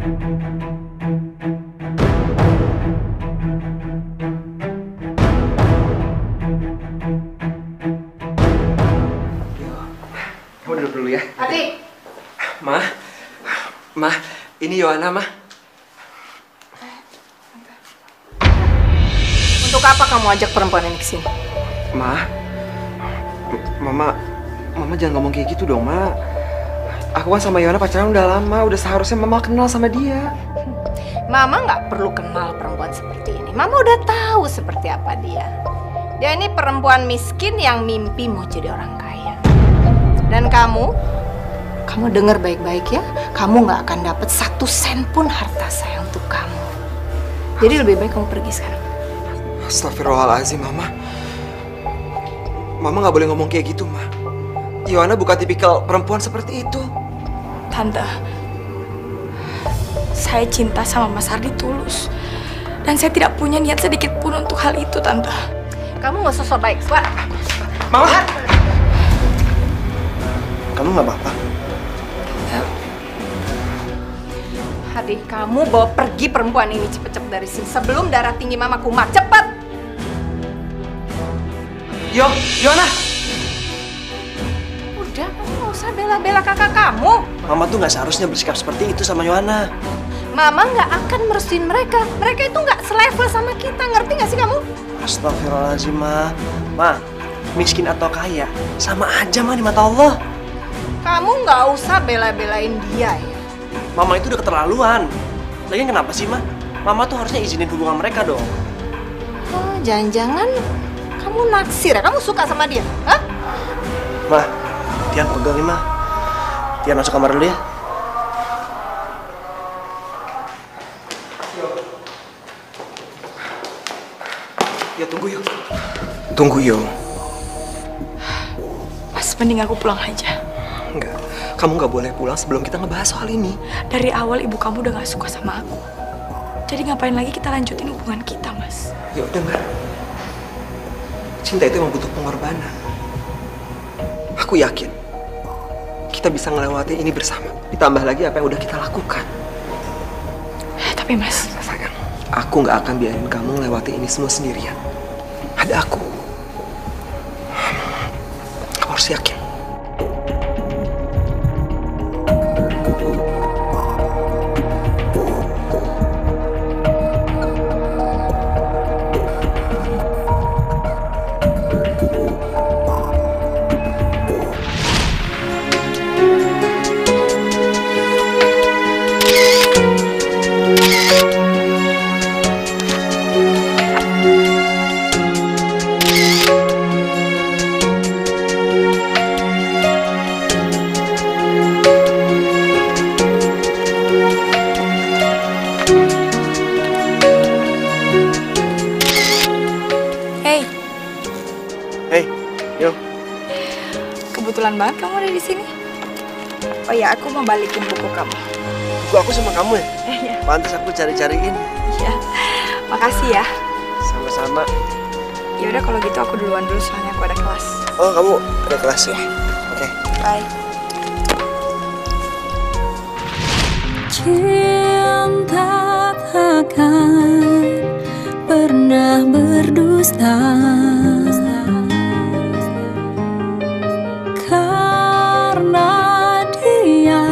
Kamu duduk dulu ya. Adi. Ma, ini Yohana, Ma. Untuk apa kamu ajak perempuan ini ke sini? Mama jangan ngomong kayak gitu dong, Ma. Aku kan sama Yohana pacaran udah lama, udah seharusnya Mama kenal sama dia. Mama nggak perlu kenal perempuan seperti ini. Mama udah tahu seperti apa dia. Dia ini perempuan miskin yang mimpi mau jadi orang kaya. Dan kamu dengar baik-baik ya. Kamu nggak akan dapat 1 sen pun harta saya untuk kamu. Jadi lebih baik kamu pergi sekarang. Astagfirullahaladzim, Mama. Mama nggak boleh ngomong kayak gitu, Ma. Yohana bukan tipikal perempuan seperti itu. Tante, saya cinta sama Mas Ardi tulus. Dan saya tidak punya niat sedikit pun untuk hal itu, Tante. Kamu nggak sosok baik, Swat. Mama! Kamu nggak apa-apa? Hadi, kamu bawa pergi perempuan ini cepet-cepet dari sini sebelum darah tinggi Mama kumat. Cepet! Yohana! Udah, kamu nggak usah bela-bela kakak kamu. Mama tuh nggak seharusnya bersikap seperti itu sama Yohana. Mama nggak akan merestuin mereka. Mereka itu nggak selevel sama kita. Ngerti nggak sih kamu? Astagfirullahaladzim, Ma. Ma, miskin atau kaya, sama aja, Ma, di mata Allah. Kamu nggak usah bela-belain dia ya. Mama itu udah keterlaluan. Lagian kenapa sih, Ma? Mama tuh harusnya izinin hubungan mereka dong. Oh, jangan-jangan kamu naksir ya? Kamu suka sama dia? Hah? Ma, Tian pegang nih, Ma. Tian masuk kamar dulu ya. Ya tunggu, Yo. Tunggu, Yo. Mas, mending aku pulang aja. Enggak, kamu nggak boleh pulang sebelum kita ngebahas soal ini. Dari awal ibu kamu udah gak suka sama aku. Jadi ngapain lagi kita lanjutin hubungan kita, Mas? Yo, dengar. Cinta itu emang butuh pengorbanan. Aku yakin kita bisa ngelewati ini bersama. Ditambah lagi apa yang udah kita lakukan. Tapi Mas, Sayang, aku nggak akan biarin kamu ngelewati ini semua sendirian. Ada aku. Kamu harus yakin. kebetulan banget kamu ada di sini. Oh ya, aku mau balikin buku kamu. Buku aku sama kamu ya? Iya. Pantes aku cari-cariin. Iya. Makasih ya. Sama-sama. Ya udah kalau gitu aku duluan dulu soalnya aku ada kelas. Oh, kamu ada kelas ya? Iya. Oke. Bye. Cinta takkan pernah berdusta, karena dia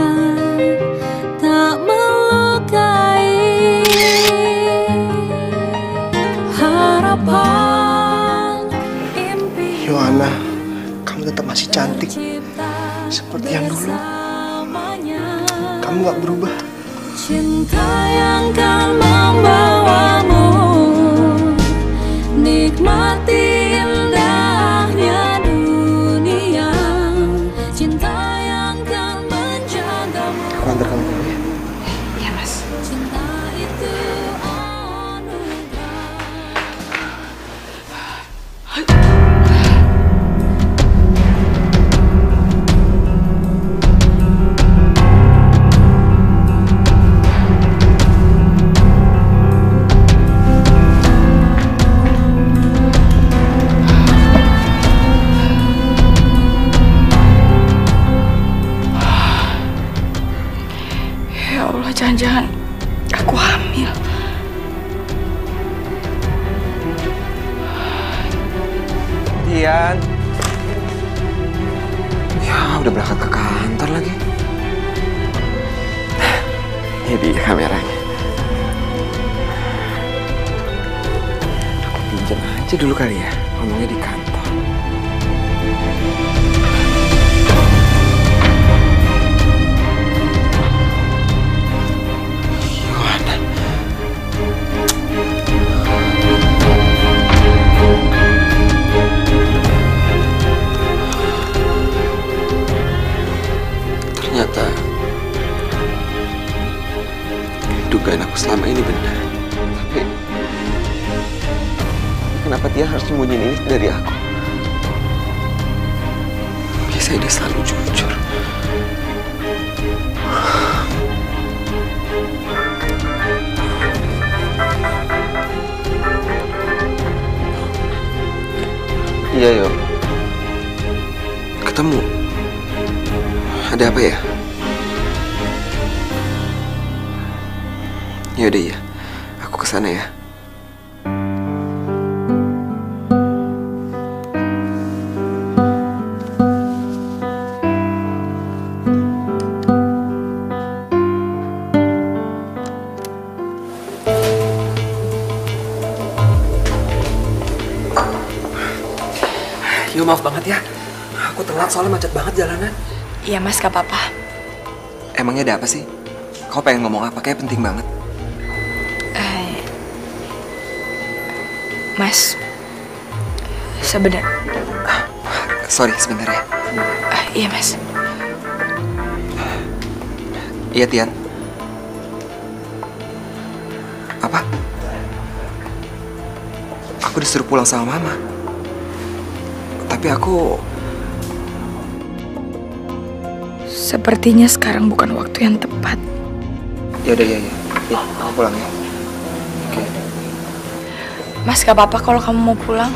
tak melukai harapan impian. Yohana, kamu tetap masih cantik seperti yang dulu. Kamu gak berubah. Cinta yang kan membawamu nikmati indahnya dunia. Cinta yang kan menjagamu. Aku antar kamu dulu ya. Iya, Mas. Cinta itu anugerah. Ya Allah, jangan-jangan Aku hamil. Tian. Ya, udah berangkat ke kantor lagi. Ini dia kameranya. Aku pinjam aja dulu kali ya, ngomongnya di kantor. Yohana. Ternyata dugaan aku selama ini benar. Tapi kenapa dia harus sembunyiin ini dari aku? Biasanya dia selalu jujur. Iya, Yo. Ketemu. Ada apa ya? Ya udah ya, aku kesana ya. Yo, maaf banget ya. Aku telat soalnya macet banget jalanan. Iya mas, gak apa-apa. Emangnya ada apa sih? Kau pengen ngomong apa? Kayak penting banget. Mas, sebenarnya. Sorry, sebentar ya. Iya mas. Iya, Tian. Apa? Aku disuruh pulang sama Mama. Tapi aku... Sepertinya sekarang bukan waktu yang tepat. Ya udah, ya. Ya, aku pulang ya. Oke. Mas, gak apa-apa kalau kamu mau pulang.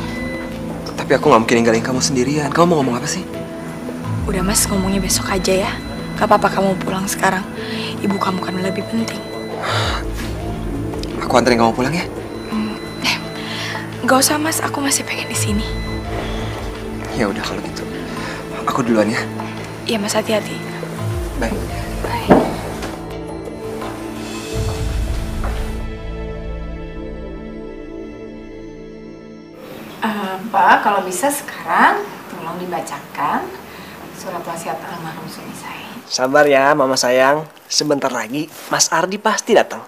Tapi aku nggak mungkin ninggalin kamu sendirian. Kamu mau ngomong apa sih? Udah mas, ngomongnya besok aja ya. Gak apa-apa kamu pulang sekarang. Ibu kamu kan lebih penting. Aku anterin kamu pulang ya. Gak usah mas, aku masih pengen di sini. Ya udah kalau gitu. Aku duluan ya. Iya mas, hati-hati. Bye. Bye. Pak, kalau bisa sekarang tolong dibacakan surat wasiat almarhum suami saya. Sabar ya, Mama sayang. Sebentar lagi Mas Ardi pasti datang.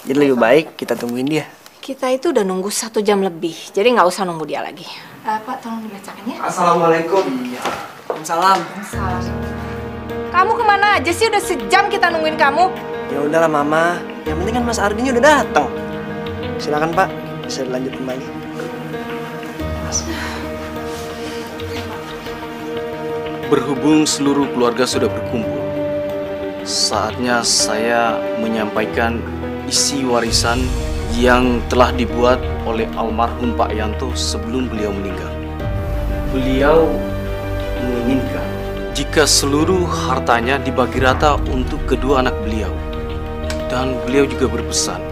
Jadi lebih baik kita tungguin dia. Kita itu udah nunggu 1 jam lebih, jadi nggak usah nunggu dia lagi. Pak, tolong dibacakan ya. Assalamualaikum. Salam. Salam. Kamu kemana aja sih? Udah sejam kita nungguin kamu. Ya udahlah Mama. Yang penting kan Mas Ardinya udah datang. Silakan Pak, bisa dilanjutin lagi. Berhubung seluruh keluarga sudah berkumpul, saatnya saya menyampaikan isi warisan yang telah dibuat oleh almarhum Pak Yanto sebelum beliau meninggal. Beliau menginginkan jika seluruh hartanya dibagi rata untuk kedua anak beliau. Dan beliau juga berpesan,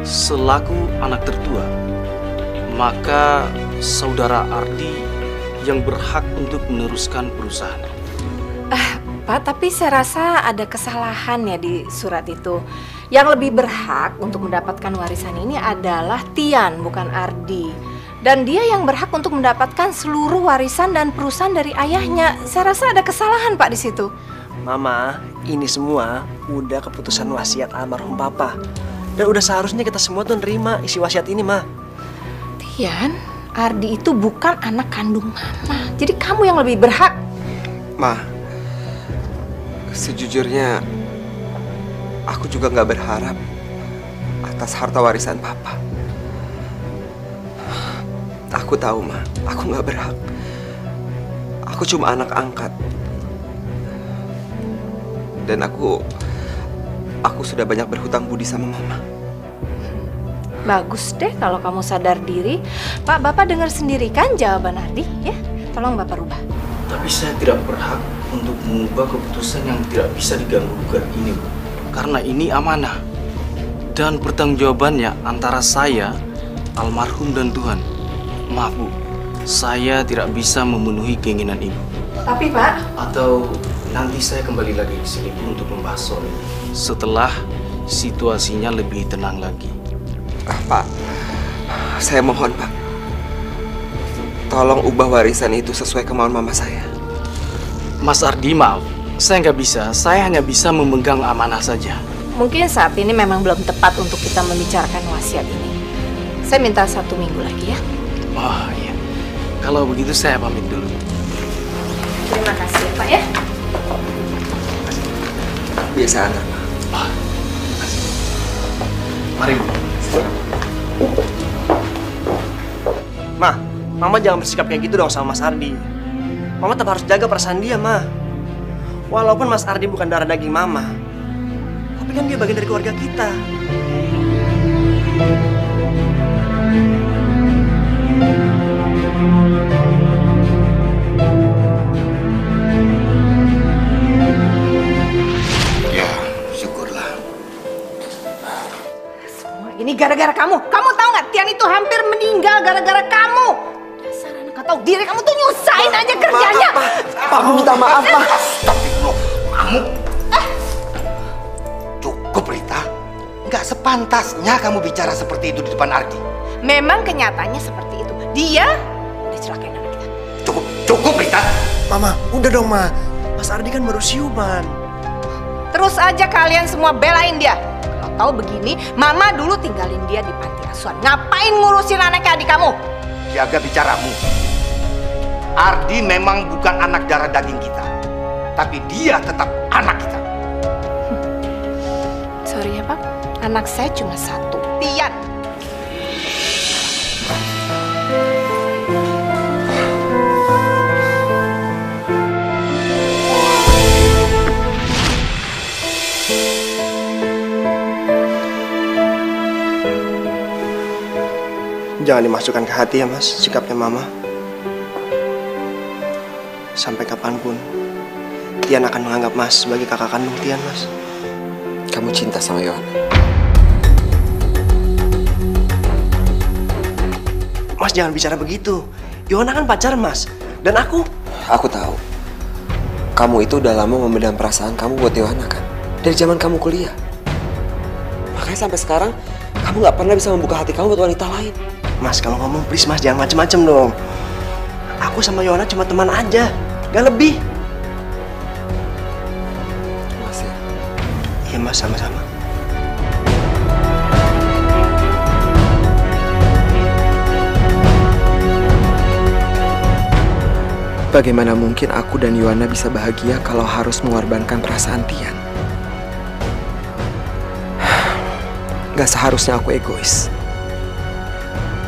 selaku anak tertua, maka saudara Ardi yang berhak untuk meneruskan perusahaan. Pak, tapi saya rasa ada kesalahan ya di surat itu. Yang lebih berhak untuk mendapatkan warisan ini adalah Tian, bukan Ardi. Dan dia yang berhak untuk mendapatkan seluruh warisan dan perusahaan dari ayahnya. Saya rasa ada kesalahan Pak di situ. Mama, ini semua udah keputusan wasiat almarhum Papa. Dan udah seharusnya kita semua tuh nerima isi wasiat ini, Ma. Tian, Ardi itu bukan anak kandung Mama. Jadi kamu yang lebih berhak. Ma, sejujurnya aku juga nggak berharap atas harta warisan Papa. Aku tahu, Ma, aku nggak berhak. Aku cuma anak angkat. Dan aku sudah banyak berhutang budi sama Mama. Bagus deh kalau kamu sadar diri. Pak, Bapak dengar sendiri kan jawaban Ardi, ya? Tolong Bapak rubah. Tapi saya tidak berhak untuk mengubah keputusan yang tidak bisa diganggu-gugat ini, Bu. Karena ini amanah. Dan pertanggungjawabannya antara saya, almarhum dan Tuhan. Maaf Bu, saya tidak bisa memenuhi keinginan Ibu. Tapi Pak, Atau nanti saya kembali lagi ke sini Bu untuk membahas soal ini. Setelah situasinya lebih tenang lagi. Pak, saya mohon Pak, tolong ubah warisan itu sesuai kemauan mama saya. Mas Ardi, maaf, saya nggak bisa. Saya hanya bisa memegang amanah saja. mungkin saat ini memang belum tepat untuk kita membicarakan wasiat ini. Saya minta 1 minggu lagi ya. Oh iya, kalau begitu saya pamit dulu. Terima kasih ya Pak ya. Biasa antar Pak. Mari Bu. Ma, Mama jangan bersikap kayak gitu dong sama Mas Ardi. Mama tetap harus jaga perasaan dia, Ma. Walaupun Mas Ardi bukan darah daging Mama, tapi kan dia bagian dari keluarga kita. Ya, syukurlah. Semua ini gara-gara kamu. Kamu tahu nggak? Tian itu hampir meninggal gara-gara kamu. Dasar anak nggak tahu diri, kamu tuh nyusahin aja kerjanya. Pak, minta maaf Pak. Kamu cukup, Rita. Nggak sepantasnya kamu bicara seperti itu di depan Ardi. Memang kenyataannya seperti itu. Dia udah celakain anak kita. Cukup, Rita. Mama, udah dong, Ma. Mas Ardi kan baru siuman. Terus aja kalian semua belain dia. Kalau tahu begini, Mama dulu tinggalin dia di panti asuhan. Ngapain ngurusin anaknya adik kamu? Jaga bicaramu. Ardi memang bukan anak darah daging kita, tapi dia tetap anak kita. Sorry ya Pak, anak saya cuma 1, Tian. Jangan dimasukkan ke hati ya, Mas, sikapnya Mama. Sampai kapanpun, Tian akan menganggap Mas sebagai kakak kandung Tian, Mas. Kamu cinta sama Yohana. Mas jangan bicara begitu. Yohana kan pacar Mas. Dan aku tahu. Kamu itu udah lama memendam perasaan kamu buat Yohana kan? Dari zaman kamu kuliah. Makanya sampai sekarang kamu nggak pernah bisa membuka hati kamu buat wanita lain. Mas, kalau ngomong please Mas, jangan macem-macem dong. Aku sama Yohana cuma teman aja, gak lebih. Mas ya. Iya Mas, sama-sama. Bagaimana mungkin aku dan Yohana bisa bahagia kalau harus mengorbankan perasaan Tian? Gak seharusnya aku egois.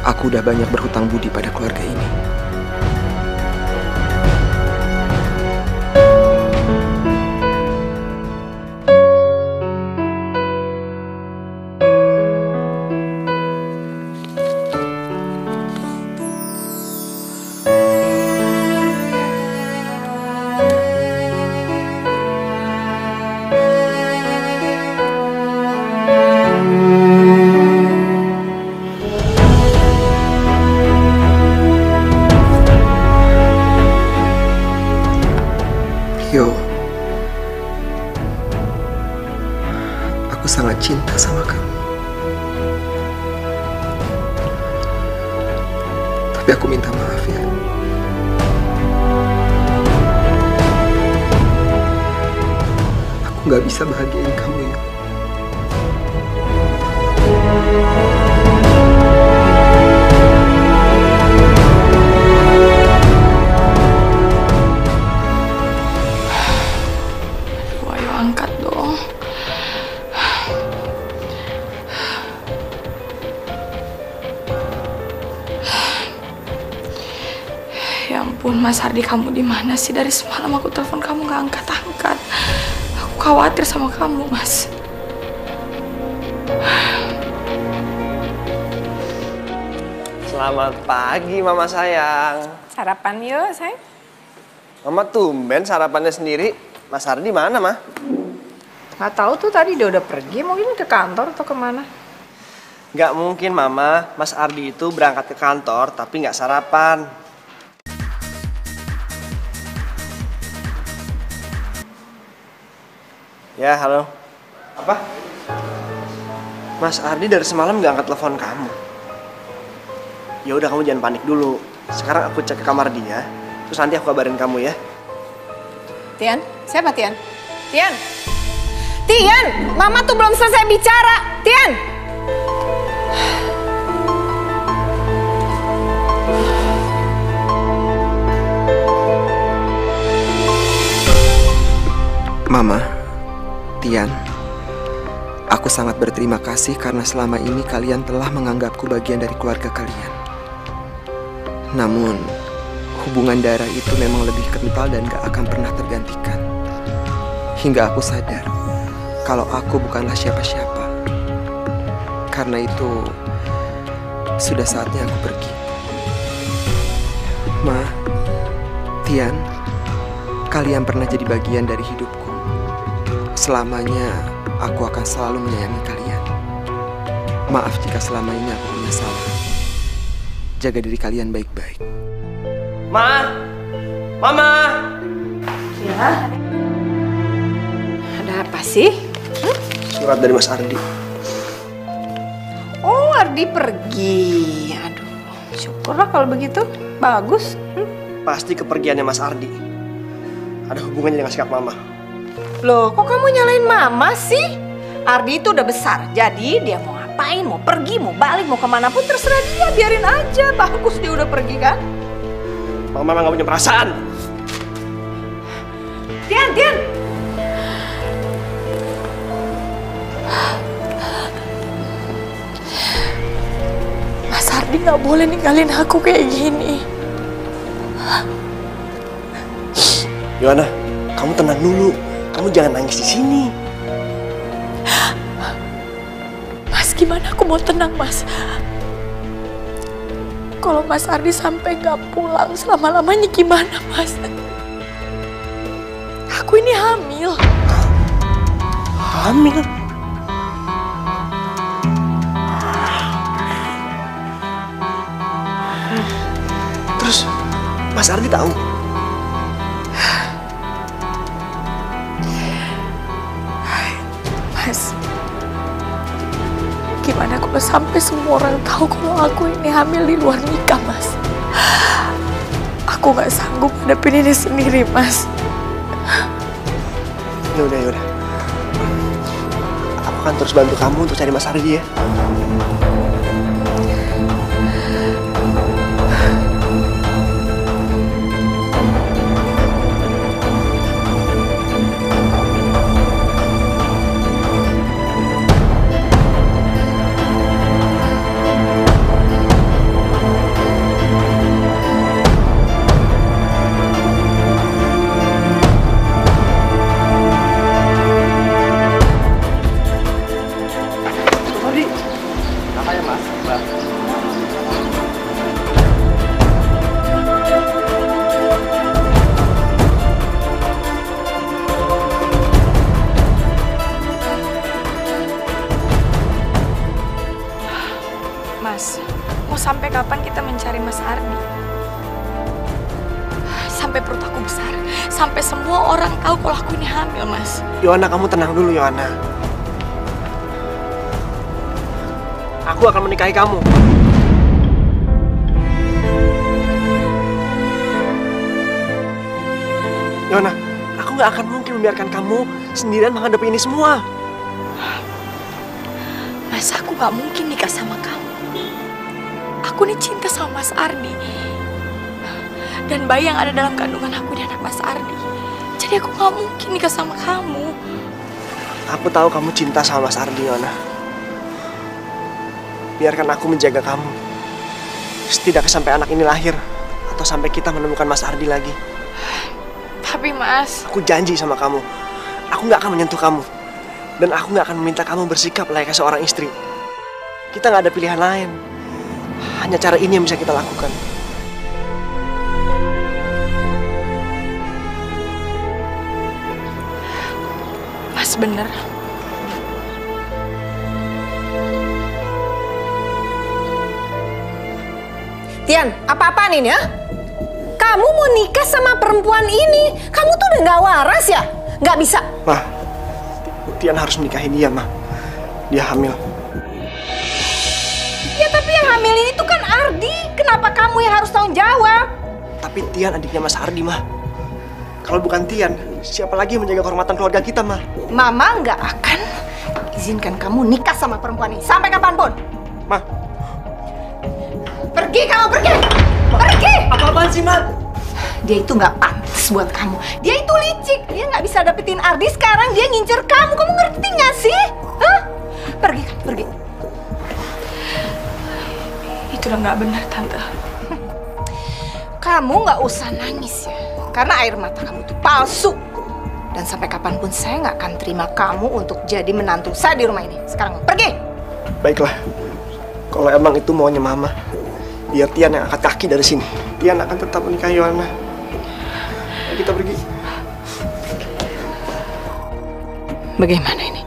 Aku udah banyak berhutang budi pada keluarga ini. Yo, aku sangat cinta sama kamu. Tapi aku minta maaf ya. Aku nggak bisa bahagiain kamu ya. Angkat dong. Ya ampun, Mas Ardi, kamu di mana sih? Dari semalam aku telepon kamu nggak angkat-angkat. Aku khawatir sama kamu, Mas. Selamat pagi Mama sayang. Sarapan yuk, sayang. Mama tumben sarapannya sendiri. Mas Ardi mana, Ma? Nggak tahu tuh tadi dia udah pergi, mungkin ke kantor atau kemana. Nggak mungkin, Mama. Mas Ardi itu berangkat ke kantor tapi nggak sarapan. Ya, halo. Apa? Mas Ardi dari semalam nggak angkat telepon kamu. Ya udah, kamu jangan panik dulu. Sekarang aku cek ke kamar dia, terus nanti aku kabarin kamu ya. Tian, siapa Tian? Tian! Tian! Mama tuh belum selesai bicara! Tian! Mama, Tian, aku sangat berterima kasih karena selama ini kalian telah menganggapku bagian dari keluarga kalian. Namun, hubungan darah itu memang lebih kental dan gak akan pernah tergantikan. Hingga aku sadar kalau aku bukanlah siapa-siapa. Karena itu, sudah saatnya aku pergi. Ma, Tian, kalian pernah jadi bagian dari hidupku. Selamanya, aku akan selalu menyayangi kalian. Maaf jika selama ini aku punya salah. Jaga diri kalian baik-baik. Ma! Mama! Ya? Ada apa sih? Surat dari Mas Ardi. Oh, Ardi pergi. Aduh, syukurlah kalau begitu. Bagus. Pasti kepergiannya Mas Ardi ada hubungannya dengan sikap Mama. Loh, kok kamu nyalain Mama sih? Ardi itu udah besar, jadi dia mau ngapain, mau pergi, mau balik, mau kemana pun terserah dia, biarin aja. Bagus dia udah pergi kan? Mama memang gak punya perasaan. Tian! Mas Ardi nggak boleh ninggalin aku kayak gini. Yohana, kamu tenang dulu. Kamu jangan nangis di sini. Mas, gimana aku mau tenang, Mas? Kalau Mas Ardi sampai nggak pulang selama-lamanya gimana, Mas? Aku ini hamil. Hamil? Terus Mas Ardi tahu? Mas, gimana kalau sampai semua orang tahu kalau aku ini hamil di luar nikah, Mas? Aku nggak sanggup hadapin ini sendiri, Mas. Yaudah. Aku akan terus bantu kamu untuk cari Mas Ardi ya. Mas, mau sampai kapan kita mencari Mas Ardi? Sampai perut aku besar, sampai semua orang tahu kalau aku ini hamil, Mas. Yohana, kamu tenang dulu, Yohana. Aku akan menikahi kamu. Yohana, aku gak akan mungkin membiarkan kamu sendirian menghadapi ini semua. Mas, aku gak mungkin nikah sama kamu. Aku nih cinta sama Mas Ardi. Dan bayi yang ada dalam kandungan aku ini anak Mas Ardi. Jadi aku gak mungkin nikah sama kamu. Aku tahu kamu cinta sama Mas Ardi, Yohana. Biarkan aku menjaga kamu. Setidaknya sampai anak ini lahir. Atau sampai kita menemukan Mas Ardi lagi. Tapi Mas, aku janji sama kamu. Aku gak akan menyentuh kamu. Dan aku gak akan meminta kamu bersikap layaknya seorang istri. Kita gak ada pilihan lain. Hanya cara ini yang bisa kita lakukan. Mas, Mas bener. Tian, apa-apaan ini ya? Kamu mau nikah sama perempuan ini? Kamu tuh udah gak waras ya? Gak bisa. Mah, Tian harus menikahi dia, Mah. Dia hamil. Ya tapi yang hamil ini tuh kan Ardi. Kenapa kamu yang harus tanggung jawab? Tapi Tian adiknya Mas Ardi, Mah. Kalau bukan Tian, siapa lagi yang menjaga kehormatan keluarga kita, Mah? Mama nggak akan izinkan kamu nikah sama perempuan ini sampai kapanpun. Mah. Pergi kamu, pergi! Pergi! Apa-apaan sih, Mah? Dia itu nggak pantas buat kamu. Dia itu licik. Dia nggak bisa dapetin Ardi, sekarang dia ngincer kamu. Kamu ngerti nggak sih? Hah? Pergi kamu, pergi. Itu udah nggak benar, Tante. Kamu nggak usah nangis ya. Karena air mata kamu itu palsu. Dan sampai kapanpun saya nggak akan terima kamu untuk jadi menantu saya di rumah ini. Sekarang pergi! Baiklah. Kalau emang itu maunya Mama, biar Tian yang angkat kaki dari sini. Tian akan tetap menikahi Yohana. Ayo kita pergi. Bagaimana ini?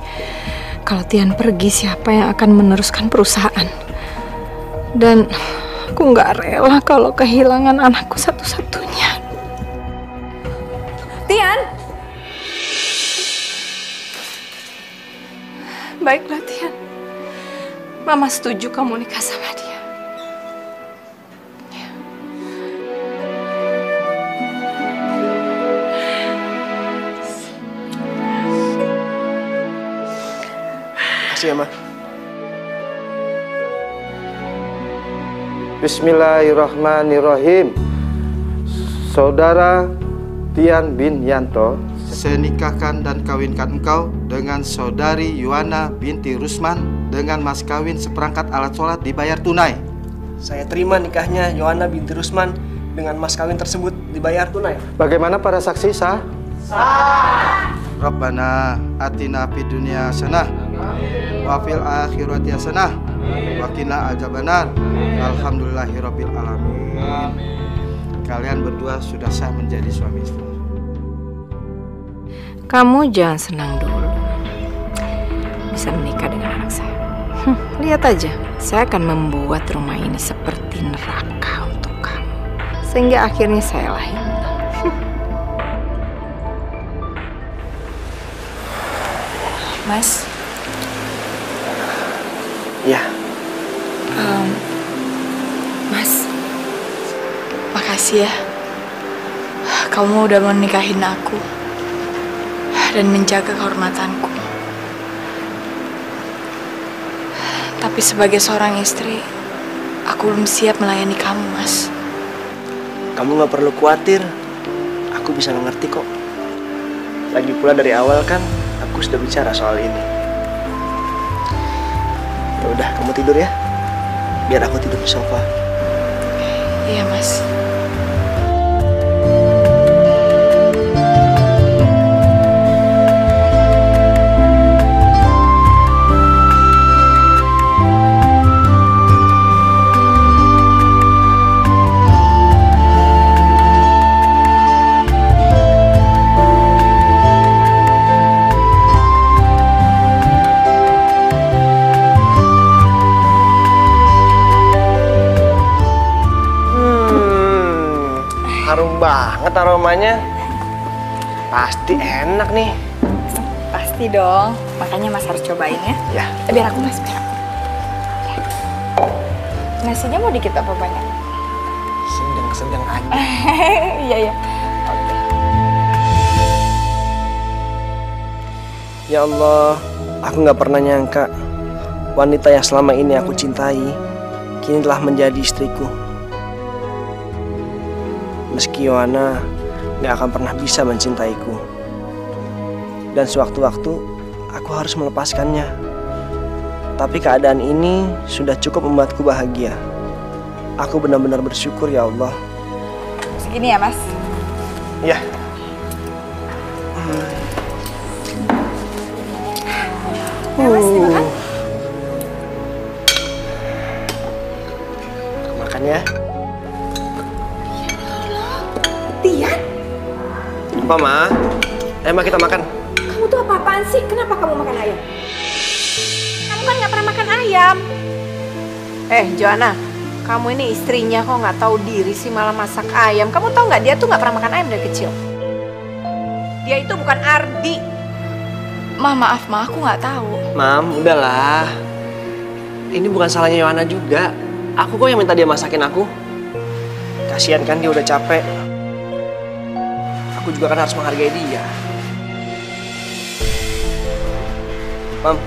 Kalau Tian pergi, siapa yang akan meneruskan perusahaan? Dan aku nggak rela kalau kehilangan anakku satu-satunya. Tian! Baiklah, Tian. Mama setuju kamu nikah sama dia. Makasih ya, Mah. Bismillahirrahmanirrahim. Saudara Tian bin Yanto, saya nikahkan dan kawinkan engkau dengan saudari Yohana binti Rusman dengan mas kawin seperangkat alat sholat dibayar tunai. Saya terima nikahnya Yohana binti Rusman dengan mas kawin tersebut dibayar tunai. Bagaimana para saksi sah? Sah. Rabbana atina fid dunya hasanah wa fil akhirati hasanah wa qina adzabannar. Alhamdulillahirabbil alamin. Kalian berdua sudah sah menjadi suami istri. Kamu jangan senang dulu bisa menikah dengan anak saya. Lihat aja, saya akan membuat rumah ini seperti neraka untuk kamu. Sehingga akhirnya saya lahir. Mas, Iya. Mas, makasih ya. Kamu udah mau nikahin aku dan menjaga kehormatanku. Tapi sebagai seorang istri, aku belum siap melayani kamu, Mas. Kamu nggak perlu khawatir. Aku bisa mengerti kok. Lagi pula dari awal kan aku sudah bicara soal ini. Ya udah, kamu tidur ya. Biar aku tidur di sofa. Iya, Mas. Harum banget aromanya. Pasti enak nih. Pasti dong. Makanya Mas harus cobain ya. Ya. Biar aku, Mas, biar aku. Nasinya mau dikit apa banyak? Sedang aja. Iya, iya. Oke. Ya Allah, aku nggak pernah nyangka wanita yang selama ini aku cintai kini telah menjadi istriku. Meski Yohana gak akan pernah bisa mencintaiku. Dan sewaktu-waktu aku harus melepaskannya. Tapi keadaan ini sudah cukup membuatku bahagia. Aku benar-benar bersyukur ya Allah. Segini ya, Mas? Ya. Mas, dimakan? Makan ya. Tian, Apa, Ma? Ayo, Ma, kita makan. kamu tuh apa-apaan sih? Kenapa kamu makan ayam? Kamu kan nggak pernah makan ayam. Joanna, kamu ini istrinya kok nggak tahu diri sih malah masak ayam. Kamu tahu nggak dia tuh nggak pernah makan ayam dari kecil. Dia itu bukan Ardi. Ma, maaf Ma, aku nggak tahu. Mam, udahlah. Ini bukan salahnya Yohana juga. Aku kok yang minta dia masakin aku. Kasihan kan dia udah capek. Aku juga kan harus menghargai dia. Mam,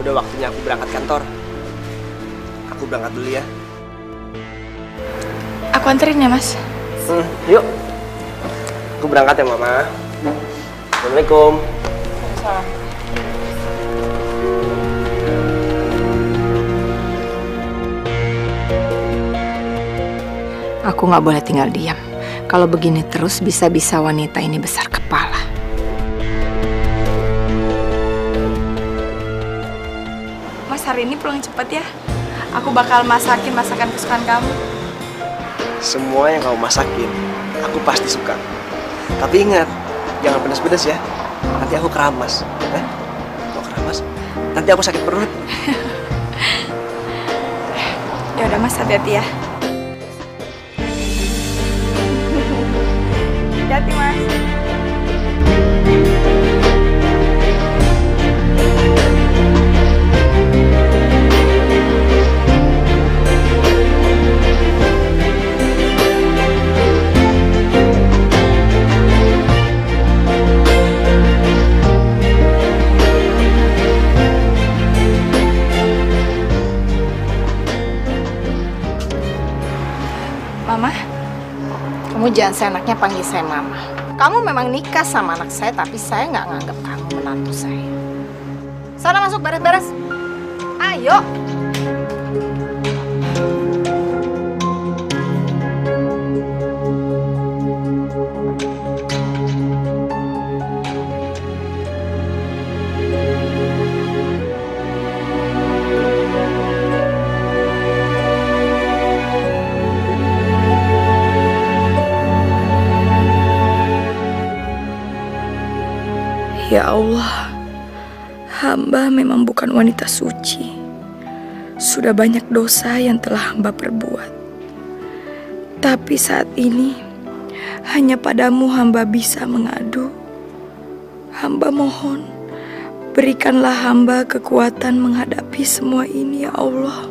udah waktunya aku berangkat kantor. Aku berangkat dulu ya. Aku anterin ya Mas. Yuk. Aku berangkat ya Mama. Assalamualaikum. Aku nggak boleh tinggal diam. Kalau begini terus bisa-bisa wanita ini besar kepala. Mas, hari ini pulang cepet ya. Aku bakal masakin masakan kesukaan kamu. Semua yang kamu masakin, aku pasti suka. Tapi ingat, jangan pedas-pedas ya. Nanti aku keramas. Kalau keramas, nanti aku sakit perut. Ya udah Mas, hati-hati ya. Hati-hati Mas. Mama, Kamu jangan seenaknya panggil saya Mama. Kamu memang nikah sama anak saya, tapi saya nggak nganggap kamu menantu saya. Sana masuk beres-beres. Ayo. ya Allah, hamba memang bukan wanita suci. Sudah banyak dosa yang telah hamba perbuat. Tapi saat ini, hanya padamu hamba bisa mengadu. Hamba mohon, berikanlah hamba kekuatan menghadapi semua ini ya Allah.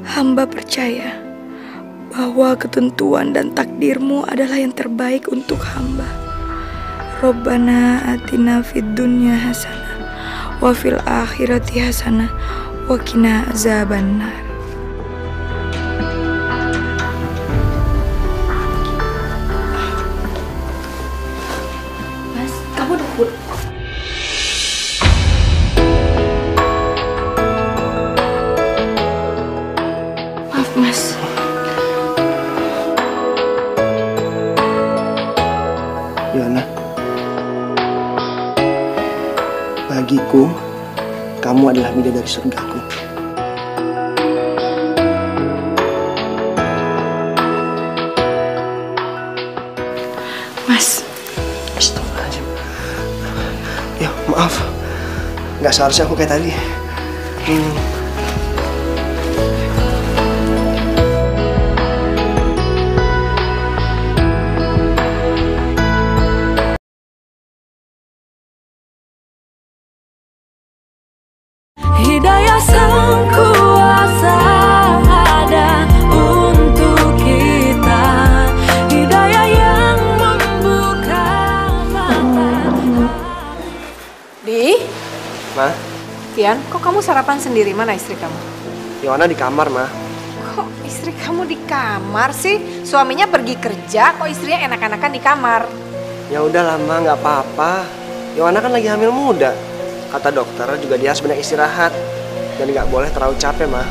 Hamba percaya bahwa ketentuan dan takdirmu adalah yang terbaik untuk hamba. Rabbana atina fid dunya hasanah wa fil akhirati hasanah wa qina azabannar. Mas, kamu udah pulang? Maaf, Mas. Yohana, bagiku, kamu adalah bidadari surgaku. Mas. Astagfirullahaladzim. Ya, maaf. Nggak seharusnya aku kayak tadi. Hidayah sang kuasa ada untuk kita. Hidayah yang membuka mata. Di, Ma, Tian, kok kamu sarapan sendiri? Mana istri kamu? Yohana di kamar, Ma. Kok istri kamu di kamar sih? Suaminya pergi kerja, kok istrinya enak-enakan di kamar? Ya udah lama, nggak apa-apa. Yohana kan lagi hamil muda. Kata dokter juga dia harus banyak istirahat dan nggak boleh terlalu capek, Ma.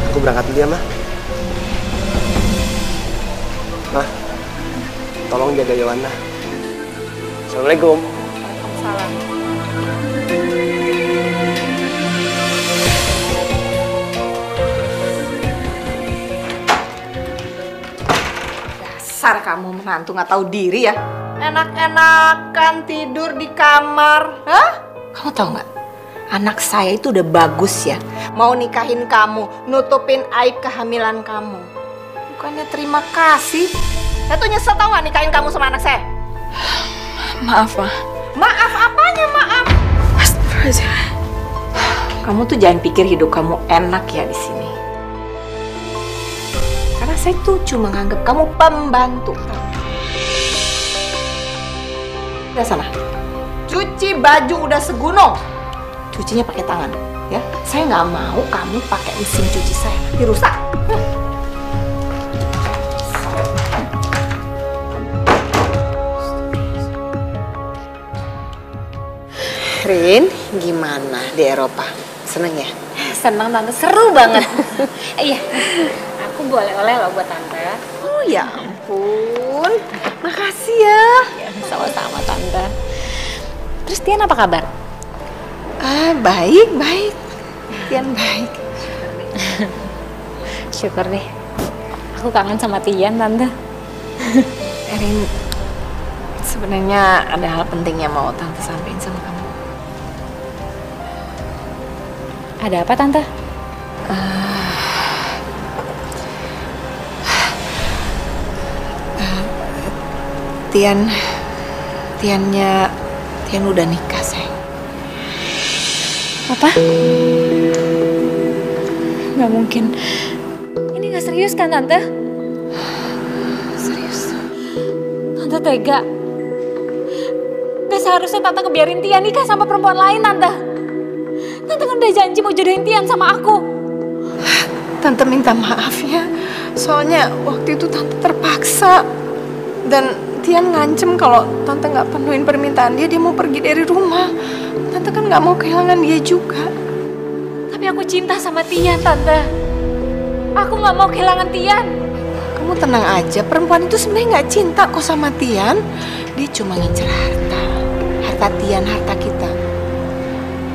Aku berangkat dulu ya, Ma. Ma, tolong jaga Yohana. Assalamualaikum. Salam. Dasar kamu menantu nggak tahu diri ya. Enak-enakan tidur di kamar. Hah? Kamu tahu nggak? Anak saya itu udah bagus ya. Mau nikahin kamu, nutupin aib kehamilan kamu. Bukannya terima kasih. Saya tuh nyesel tau nggak nikahin kamu sama anak saya. Maaf, Ma. Maaf apanya maaf? Astagfirullah. Kamu tuh jangan pikir hidup kamu enak ya di sini. Karena saya tuh cuma nganggap kamu pembantu. Udah sana. Cuci baju udah segunung. Cucinya pakai tangan, ya. Saya nggak mau kamu pakai mesin cuci saya, nanti rusak. Rin, gimana di Eropa? Seneng ya? Senang Tante, seru banget. Iya, aku boleh oleh loh buat Tante. Oh ya ampun, makasih ya. Ya, sama-sama Tante. Terus Tian apa kabar? Baik, baik. Tian baik. Syukur deh. Aku kangen sama Tian, Tante. Erin, sebenarnya ada hal penting yang mau Tante sampaikan sama kamu. Ada apa, Tante? Tian udah nikah, sayang. Apa? Gak mungkin. Ini gak serius kan, Tante? Serius. Tante tega. Gak seharusnya Tante ngebiarin Tian nikah sama perempuan lain, Tante. Tante kan udah janji mau jodohin Tian sama aku. Tante minta maaf ya. Soalnya waktu itu Tante terpaksa. Dan Tian ngancem kalau Tante nggak penuhin permintaan dia mau pergi dari rumah. Tante kan nggak mau kehilangan dia juga. Tapi aku cinta sama Tian, Tante. Aku nggak mau kehilangan Tian. Kamu tenang aja, perempuan itu sebenarnya nggak cinta kok sama Tian. Dia cuma ngincer harta. Harta Tian, harta kita.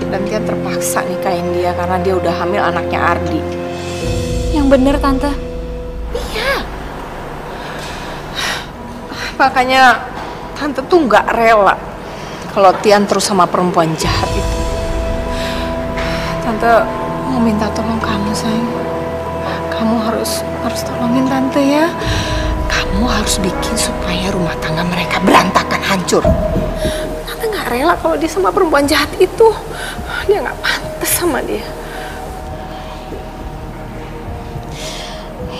Dan Tian terpaksa nikahin dia karena dia udah hamil anaknya Ardi. Yang bener, Tante. Iya. Makanya Tante tuh nggak rela kalau Tian terus sama perempuan jahat itu. Tante mau minta tolong kamu, sayang. Kamu harus tolongin Tante ya. Kamu harus bikin supaya rumah tangga mereka berantakan, hancur. Tante nggak rela kalau dia sama perempuan jahat itu. Dia nggak pantas sama dia.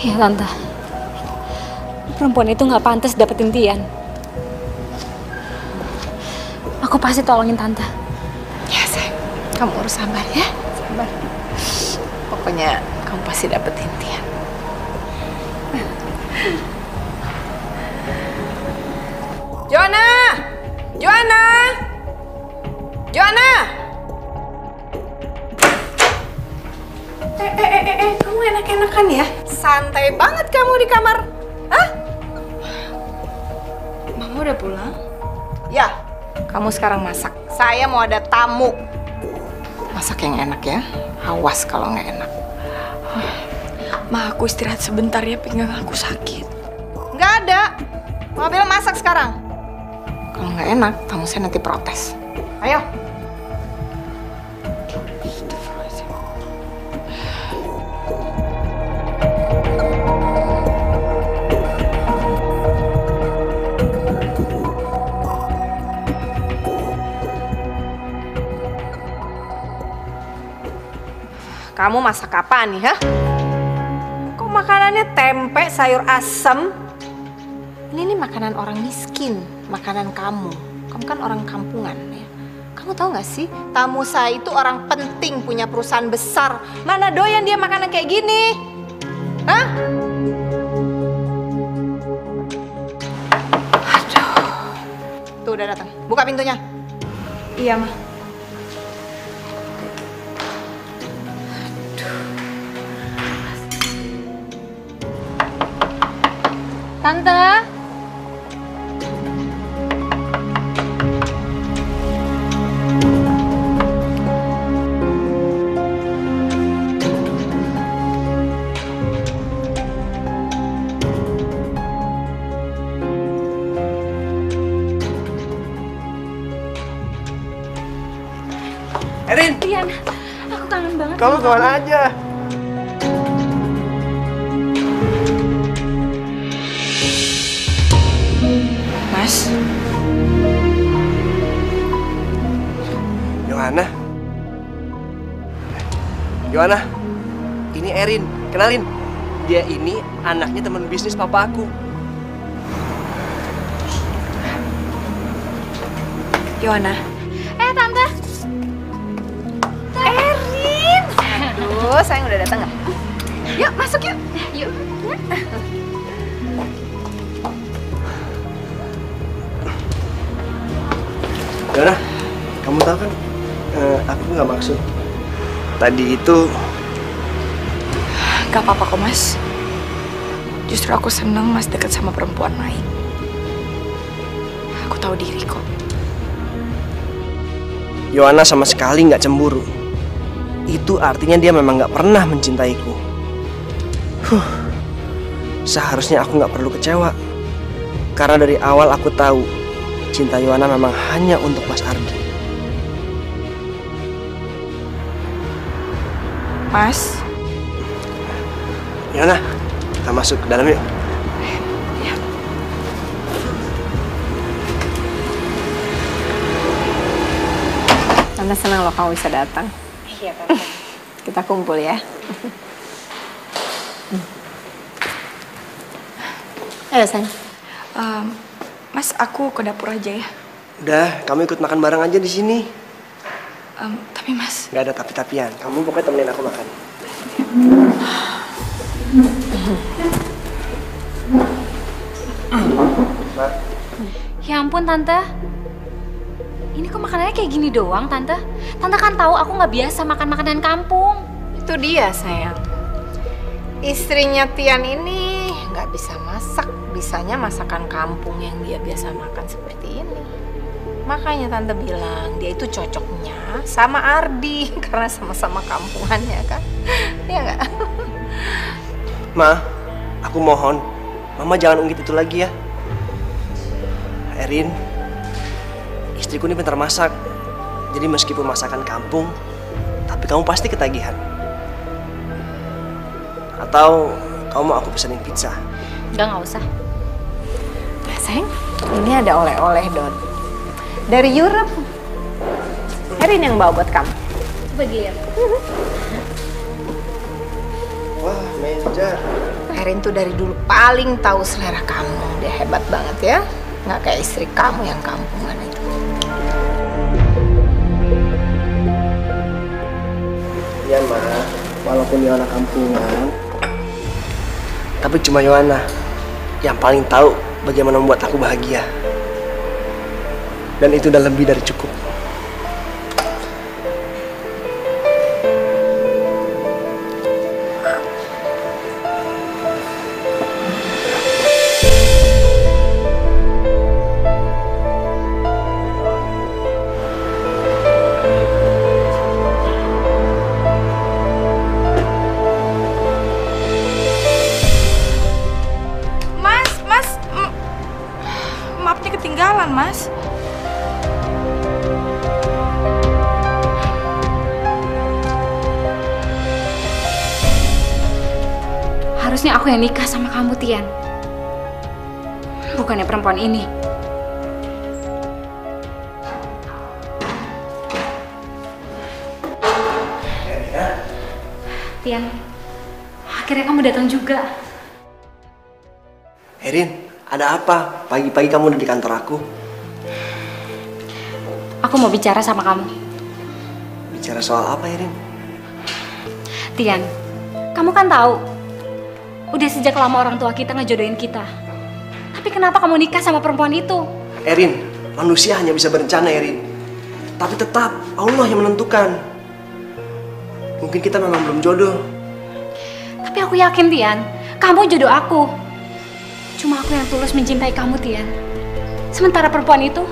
Iya, Tante. Perempuan itu nggak pantas dapetin Tian. Aku pasti tolongin Tante. Ya, sayang. Kamu harus sabar ya. Sabar. Pokoknya kamu pasti dapetin Tian. Joanna! Joanna! Joanna! Kamu enak-enakan ya? Santai banget kamu di kamar. Hah? Mama udah pulang? Ya, kamu sekarang masak. Saya mau ada tamu. Masak yang enak ya. Awas kalau nggak enak. Ma, aku istirahat sebentar ya, pinggang aku sakit. Nggak ada. Mama bilang masak sekarang. Kalau nggak enak, tamu saya nanti protes. Ayo. Kamu masak apa nih, ha? Kok makanannya tempe, sayur asem? Ini makanan orang miskin, makanan kamu. Kamu kan orang kampungan, ya. Kamu tahu nggak sih, tamu saya itu orang penting, punya perusahaan besar. Mana doyan dia makanan kayak gini? Hah? Aduh. Tuh udah datang. Buka pintunya. Iya, Ma. Tante. Erin! Tian, aku kangen banget. Kamu kemana aja? Mas, Yohana? Yohana, ini Erin, kenalin. Dia ini anaknya teman bisnis papa aku. Yohana. Tante. Erin! Aduh, sayang udah datang nggak? Yuk, masuk yuk. Yuk. Yohana, kamu tahu kan, aku nggak maksud. Tadi itu Gak apa-apa kok, Mas. Justru aku seneng Mas deket sama perempuan lain. Aku tahu diri kok. Yohana sama sekali nggak cemburu. Itu artinya dia memang nggak pernah mencintaiku. Seharusnya aku nggak perlu kecewa. Karena dari awal aku tahu cinta Yohana memang hanya untuk Mas Ardi. Mas, Yohana, kita masuk ke dalam yuk. Tante senang loh kamu bisa datang. Iya, Tante. Kita kumpul ya. Ayo, sayang. Mas, aku ke dapur aja ya. Udah, kamu ikut makan bareng aja di sini. Tapi Mas, Gak ada tapi-tapian. Kamu pokoknya temenin aku makan. Ma. Ya ampun, Tante. Ini kok makanannya kayak gini doang, Tante? Tante kan tahu aku nggak biasa makan makanan kampung. Itu dia, sayang. Istrinya Tian ini nggak bisa masak. Bisanya masakan kampung yang dia biasa makan seperti ini. Makanya Tante bilang dia itu cocoknya sama Ardi. Karena sama-sama kampungannya kan. Iya nggak? Ma, aku mohon, Mama jangan ungkit itu lagi ya. Erin, istriku ini pintar masak. Jadi meskipun masakan kampung, tapi kamu pasti ketagihan. Atau kamu mau aku pesenin pizza? Nggak usah. Nah, sayang, ini ada oleh-oleh, Don. Dari Europe. Erin yang bawa buat kamu. Coba dilihat. Wah, meja. Erin tuh dari dulu paling tahu selera kamu. Dia hebat banget ya. Nggak kayak istri kamu yang kampungan itu. Iya, Ma. Walaupun Yohana kampungan, tapi cuma Yohana yang paling tahu bagaimana membuat aku bahagia. Dan itu udah lebih dari cukup. Mapnya ketinggalan, Mas. Harusnya aku yang nikah sama kamu, Tian. Bukannya perempuan ini. Tian, akhirnya kamu datang juga. Erin, ada apa? Pagi-pagi kamu udah di kantor aku. Aku mau bicara sama kamu. Bicara soal apa, Erin? Tian, kamu kan tahu, udah sejak lama orang tua kita ngejodohin kita. Tapi kenapa kamu nikah sama perempuan itu? Erin, manusia hanya bisa berencana, Erin. Tapi tetap Allah yang menentukan. Mungkin kita memang belum jodoh. Tapi aku yakin, Tian, kamu jodoh aku. Cuma aku yang tulus mencintai kamu, Tian. Sementara perempuan itu,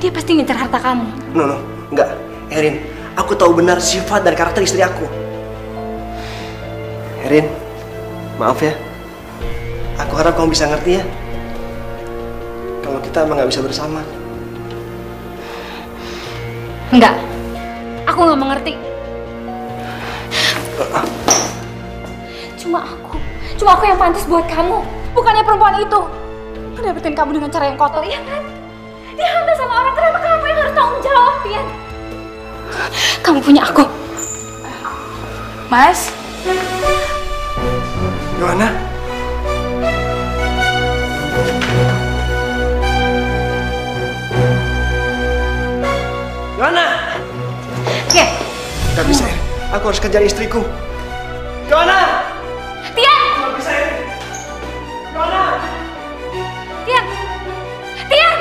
dia pasti ngejar harta kamu. No, enggak. Erin, aku tahu benar sifat dan karakter istri aku. Erin, maaf ya. Aku harap kamu bisa ngerti ya. Kalau kita emang nggak bisa bersama. Enggak. Aku nggak mengerti. Cuma aku yang pantas buat kamu, bukannya perempuan itu. Ngedapetin kamu dengan cara yang kotor, iya kan? Dihamil sama orang, kenapa kamu yang harus tanggung jawab, Tian? Kamu punya aku. Mas. Joanna. Joanna. Ya. Gak bisa, Erin. Aku harus kejar istriku. Joanna. Tian. Gak bisa, Erin. Joanna. Tian. Tian.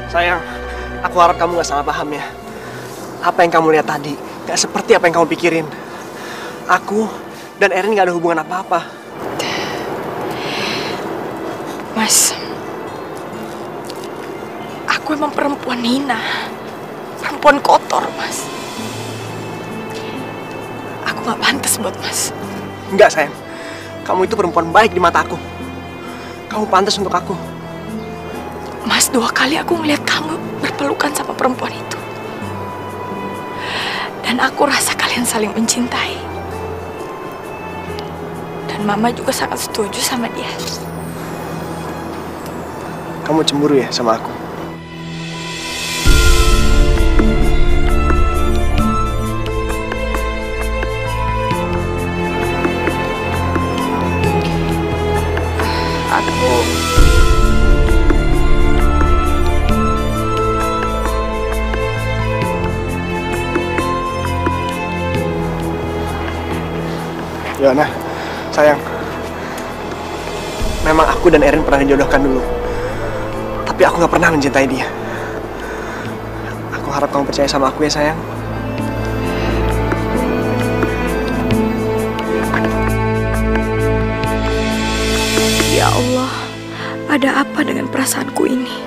Sayang, aku harap kamu gak salah paham ya. Apa yang kamu lihat tadi gak seperti apa yang kamu pikirin. Aku dan Erin gak ada hubungan apa-apa. Mas, aku emang perempuan hina, perempuan kotor, Mas. Aku gak pantas buat Mas. Enggak, sayang. Kamu itu perempuan baik di mata aku. Kamu pantas untuk aku. Mas, 2 kali aku ngeliat kamu berpelukan sama perempuan itu. Dan aku rasa kalian saling mencintai. Dan Mama juga sangat setuju sama dia. Kamu cemburu ya sama aku? Joanna, sayang. Memang aku dan Erin pernah dijodohkan dulu. Tapi aku gak pernah mencintai dia. Aku harap kamu percaya sama aku ya, sayang. Ya Allah, ada apa dengan perasaanku ini?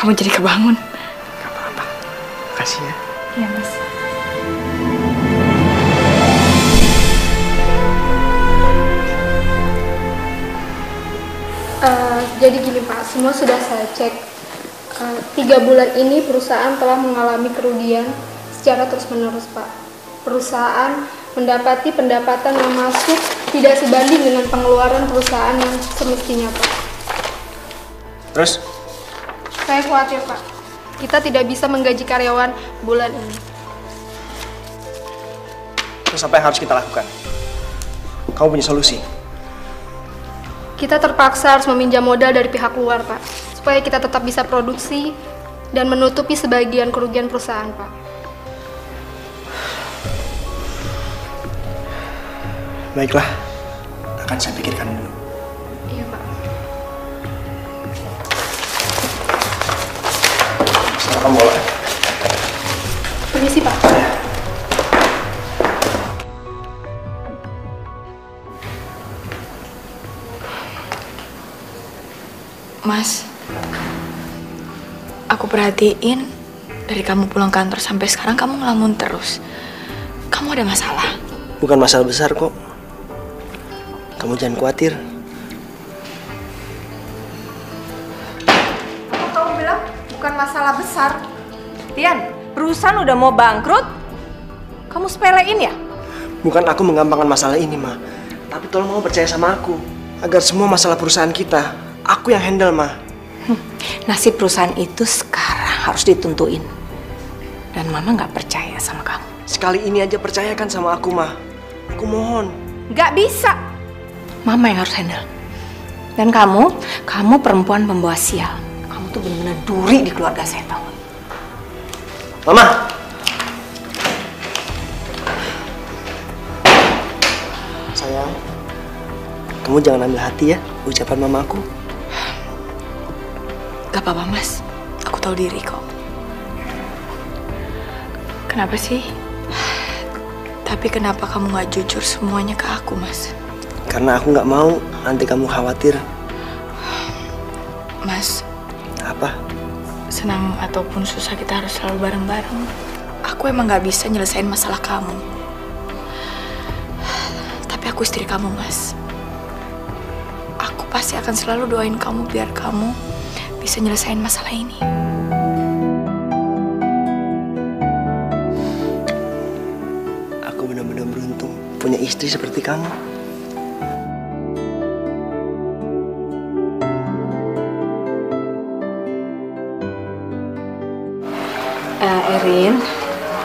Kamu jadi kebangun. Gak apa-apa. Makasih ya. Iya, Mas. Jadi gini Pak, semua sudah saya cek. 3 bulan ini perusahaan telah mengalami kerugian secara terus-menerus Pak. Perusahaan mendapati pendapatan yang masuk tidak sebanding dengan pengeluaran perusahaan yang semestinya Pak. Terus? Saya khawatir Pak, kita tidak bisa menggaji karyawan bulan ini. Terus apa yang harus kita lakukan? Kamu punya solusi? Kita terpaksa harus meminjam modal dari pihak luar Pak, supaya kita tetap bisa produksi dan menutupi sebagian kerugian perusahaan Pak. Baiklah, akan saya pikirkan dulu. Iya Pak. Kamu boleh. Permisi Pak. Mas, aku perhatiin dari kamu pulang kantor sampai sekarang kamu ngelamun terus. Kamu ada masalah? Bukan masalah besar kok. Kamu jangan khawatir. Kamu bilang bukan masalah besar. Tian, perusahaan udah mau bangkrut. Kamu sepelein ya? Bukan aku menggampangkan masalah ini, Ma. Tapi tolong mau percaya sama aku. Agar semua masalah perusahaan kita, aku yang handle, Ma. Nasib perusahaan itu sekarang harus ditentuin. Dan Mama nggak percaya sama kamu. Sekali ini aja percayakan sama aku, Ma. Aku mohon. Nggak bisa. Mama yang harus handle. Dan kamu perempuan pembawa sial. Kamu tuh benar-benar duri di keluarga saya, tahu. Mama. Sayang, kamu jangan ambil hati ya ucapan mamaku. Gak apa-apa, Mas. Aku tahu diri kok. Kenapa sih? Tapi kenapa kamu gak jujur semuanya ke aku, Mas? Karena aku nggak mau nanti kamu khawatir. Mas. Apa? Senang ataupun susah kita harus selalu bareng-bareng. Aku emang gak bisa nyelesain masalah kamu. Tapi aku istri kamu, Mas. Aku pasti akan selalu doain kamu biar kamu bisa nyelesain masalah ini. Aku benar-benar beruntung punya istri seperti kamu. Erin,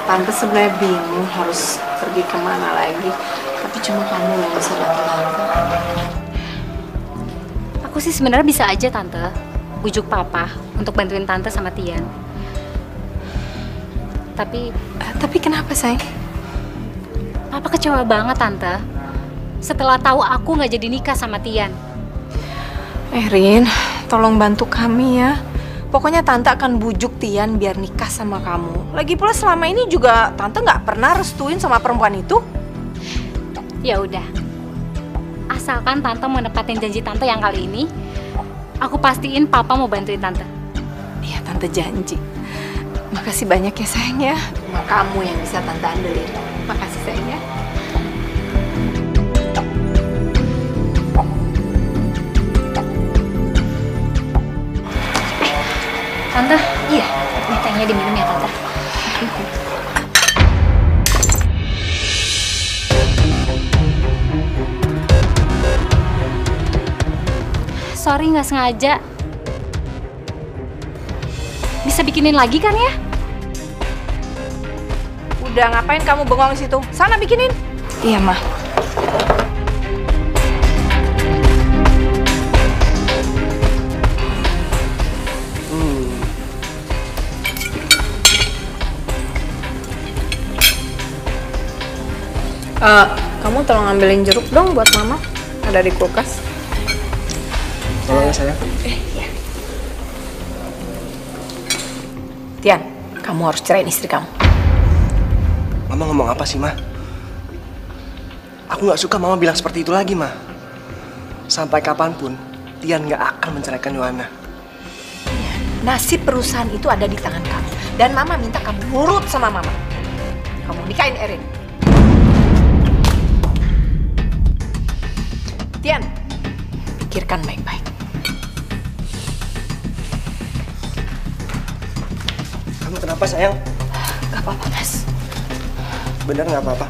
Tante sebenarnya bingung harus pergi kemana lagi. Tapi cuma kamu yang bisa bantu Tante. Aku sih sebenarnya bisa aja Tante bujuk Papa untuk bantuin Tante sama Tian. Tapi kenapa, sayang? Papa kecewa banget Tante setelah tahu aku nggak jadi nikah sama Tian. Erin, tolong bantu kami ya. Pokoknya Tante akan bujuk Tian biar nikah sama kamu. Lagi pula selama ini juga Tante nggak pernah restuin sama perempuan itu. Ya udah, asalkan Tante mau nepatin janji Tante yang kali ini, aku pastiin Papa mau bantuin Tante. Iya, Tante janji. Makasih banyak ya sayang ya. Cuma kamu yang bisa Tante andelin. Makasih sayang ya. Tante, iya, ini tehnya diminum ya Tante. Sorry nggak sengaja. Bisa bikinin lagi kan ya? Udah ngapain kamu bengong di situ? Sana bikinin. Iya, Mah. Kamu tolong ambilin jeruk dong buat Mama. Ada di kulkas. Tolong ya sayang. Iya. Tian, kamu harus ceraiin istri kamu. Mama ngomong apa sih, Ma? Aku nggak suka Mama bilang seperti itu lagi, Ma. Sampai kapanpun, Tian nggak akan menceraikan Yohana. Nasib perusahaan itu ada di tangan kamu. Dan Mama minta kamu nurut sama Mama. Kamu nikahin Erin. Tian, pikirkan baik-baik. Kamu kenapa, sayang? Gak apa-apa, Mas. Bener nggak apa-apa?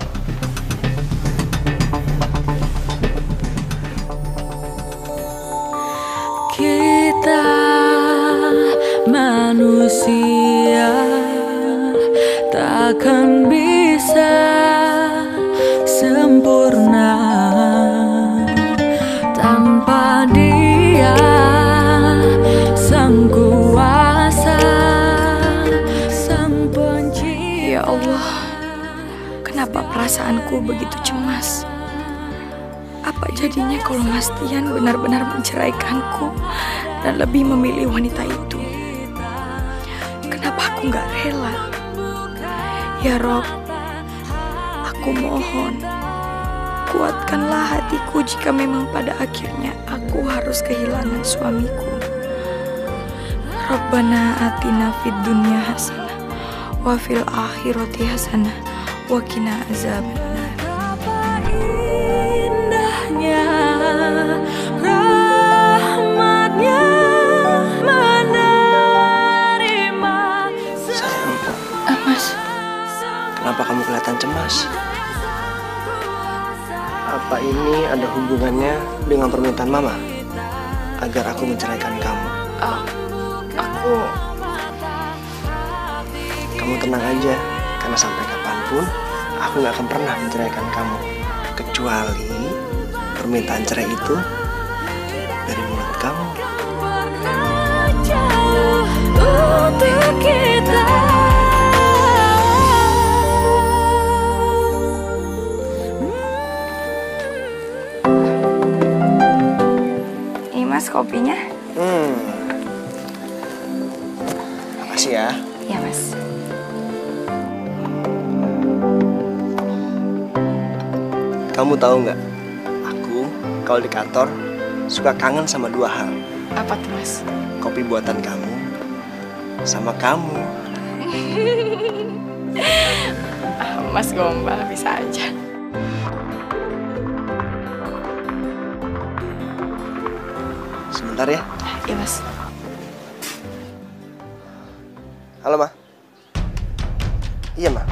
Kita manusia takkan bisa sempurna tanpa Dia Sang Kuasa, Sang Pencipta. Ya Allah, kenapa perasaanku begitu cemas? Apa jadinya kalau Mas Tian benar-benar menceraikanku dan lebih memilih wanita itu? Kenapa aku nggak rela? Ya Rob, aku mohon, kuatkanlah hatiku jika memang pada akhirnya aku harus kehilangan suamiku. Rabbana atina fid dunya hasanah wa fil akhirati hasanah wa qina azabannar. Rahmatnya menerima. Sayang, Mas, kenapa kamu kelihatan cemas? Apa ini ada hubungannya dengan permintaan Mama? Agar aku menceraikan kamu. Kamu tenang aja, karena sampai kapanpun aku gak akan pernah menceraikan kamu. Oke? Kecuali permintaan cerai itu dari mulut kamu. Jauh untuk kita. Ini Mas kopinya. Makasih ya. Iya Mas. Kamu tahu nggak? Aku kalau di kantor suka kangen sama dua hal. Apa tuh Mas? Kopi buatan kamu sama kamu. Mas gombal bisa aja. Sebentar ya. Iya Mas. Halo, Ma. Iya, Ma.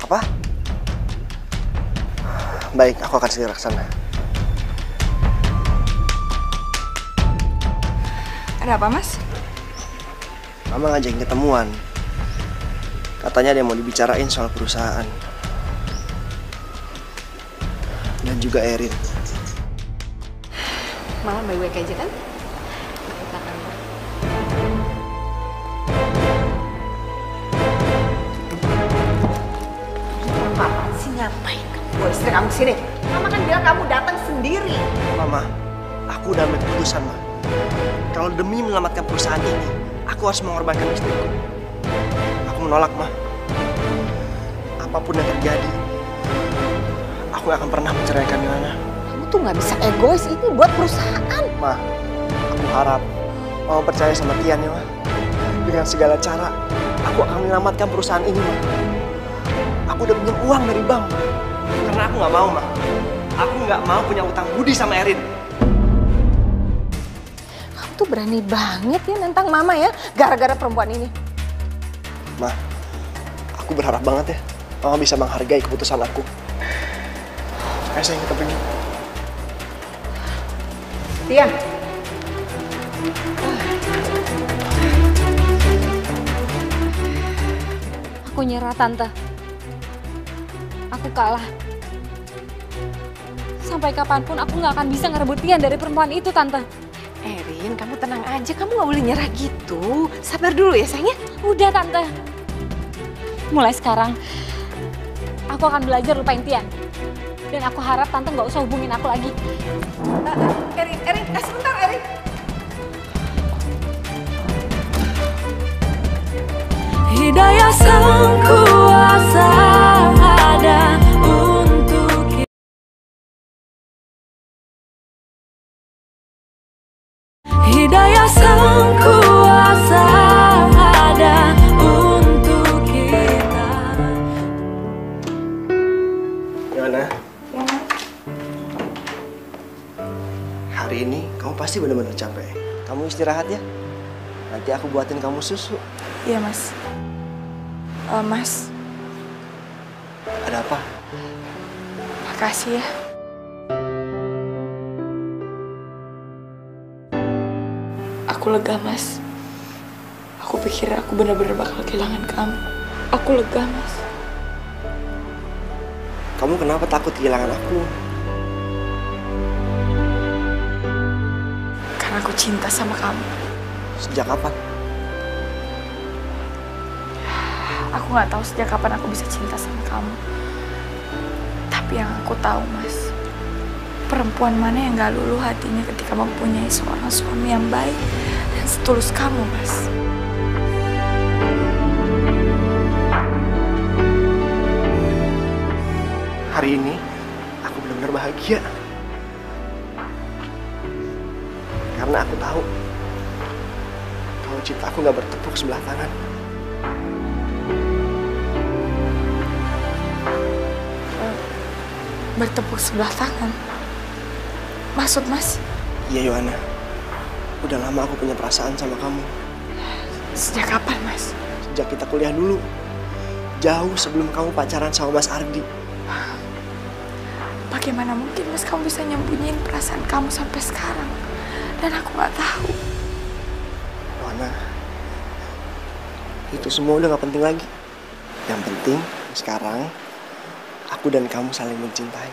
Apa? Baik, aku akan segera ke sana. Ada apa Mas? Mama ngajakin ketemuan. Katanya dia mau dibicarain soal perusahaan. Dan juga Erin. Mama baik-baik aja kan? Papa sih ngapain kamu bawa istri kamu sini? Mama kan bilang kamu datang sendiri. Mama, aku udah ambil keputusan, Ma. Kalau demi menyelamatkan perusahaan ini, aku harus mengorbankan istriku. Aku menolak, Ma. Apapun yang terjadi, aku gak akan pernah menceraikan Yohana. Kamu tuh nggak bisa egois, ini buat perusahaan. Ma, aku harap Mama percaya sama Tian ya, Ma. Dengan segala cara, aku akan menyelamatkan perusahaan ini, Ma. Aku udah pinjam uang dari bank. Karena aku nggak mau, Ma. Aku nggak mau punya utang budi sama Erin. Kamu tuh berani banget ya nentang Mama ya, gara-gara perempuan ini. Ma, aku berharap banget ya Mama bisa menghargai keputusan aku. Ayo sayang, kita pergi. Tian. Aku nyerah, Tante. Aku kalah. Sampai kapanpun aku nggak akan bisa ngerebut Tian dari perempuan itu, Tante. Erin, kamu tenang aja, kamu nggak boleh nyerah gitu. Sabar dulu ya sayangnya. Udah, Tante. Mulai sekarang, aku akan belajar lupain Tian. Dan aku harap Tante nggak usah hubungin aku lagi. Erin, sebentar Erin. Hidayah sang kuasa ada untuk kita. Hidayah sang kuasa ada untuk kita. Yohana, hari ini kamu pasti benar-benar capek. Kamu istirahat ya. Nanti aku buatin kamu susu. Iya Mas. Mas, Ada apa? makasih ya. Aku lega Mas. Aku pikir aku benar-benar bakal kehilangan kamu. Aku lega Mas. Kamu kenapa takut kehilangan aku? Karena aku cinta sama kamu. Sejak kapan? Aku nggak tahu sejak kapan aku bisa cinta sama kamu. Tapi yang aku tahu Mas, perempuan mana yang gak luluh hatinya ketika mempunyai seorang suami yang baik dan setulus kamu Mas. Hari ini aku benar-benar bahagia. Karena aku tahu kalau cinta aku gak bertepuk sebelah tangan. Bertepuk sebelah tangan? Maksud Mas? Iya Yohana, udah lama aku punya perasaan sama kamu. Sejak kapan Mas? Sejak kita kuliah dulu. Jauh sebelum kamu pacaran sama Mas Ardi. Bagaimana mungkin Mas kamu bisa nyembunyiin perasaan kamu sampai sekarang? Dan aku gak tahu. Yohana, itu semua udah gak penting lagi. Yang penting sekarang aku aku dan kamu saling mencintai.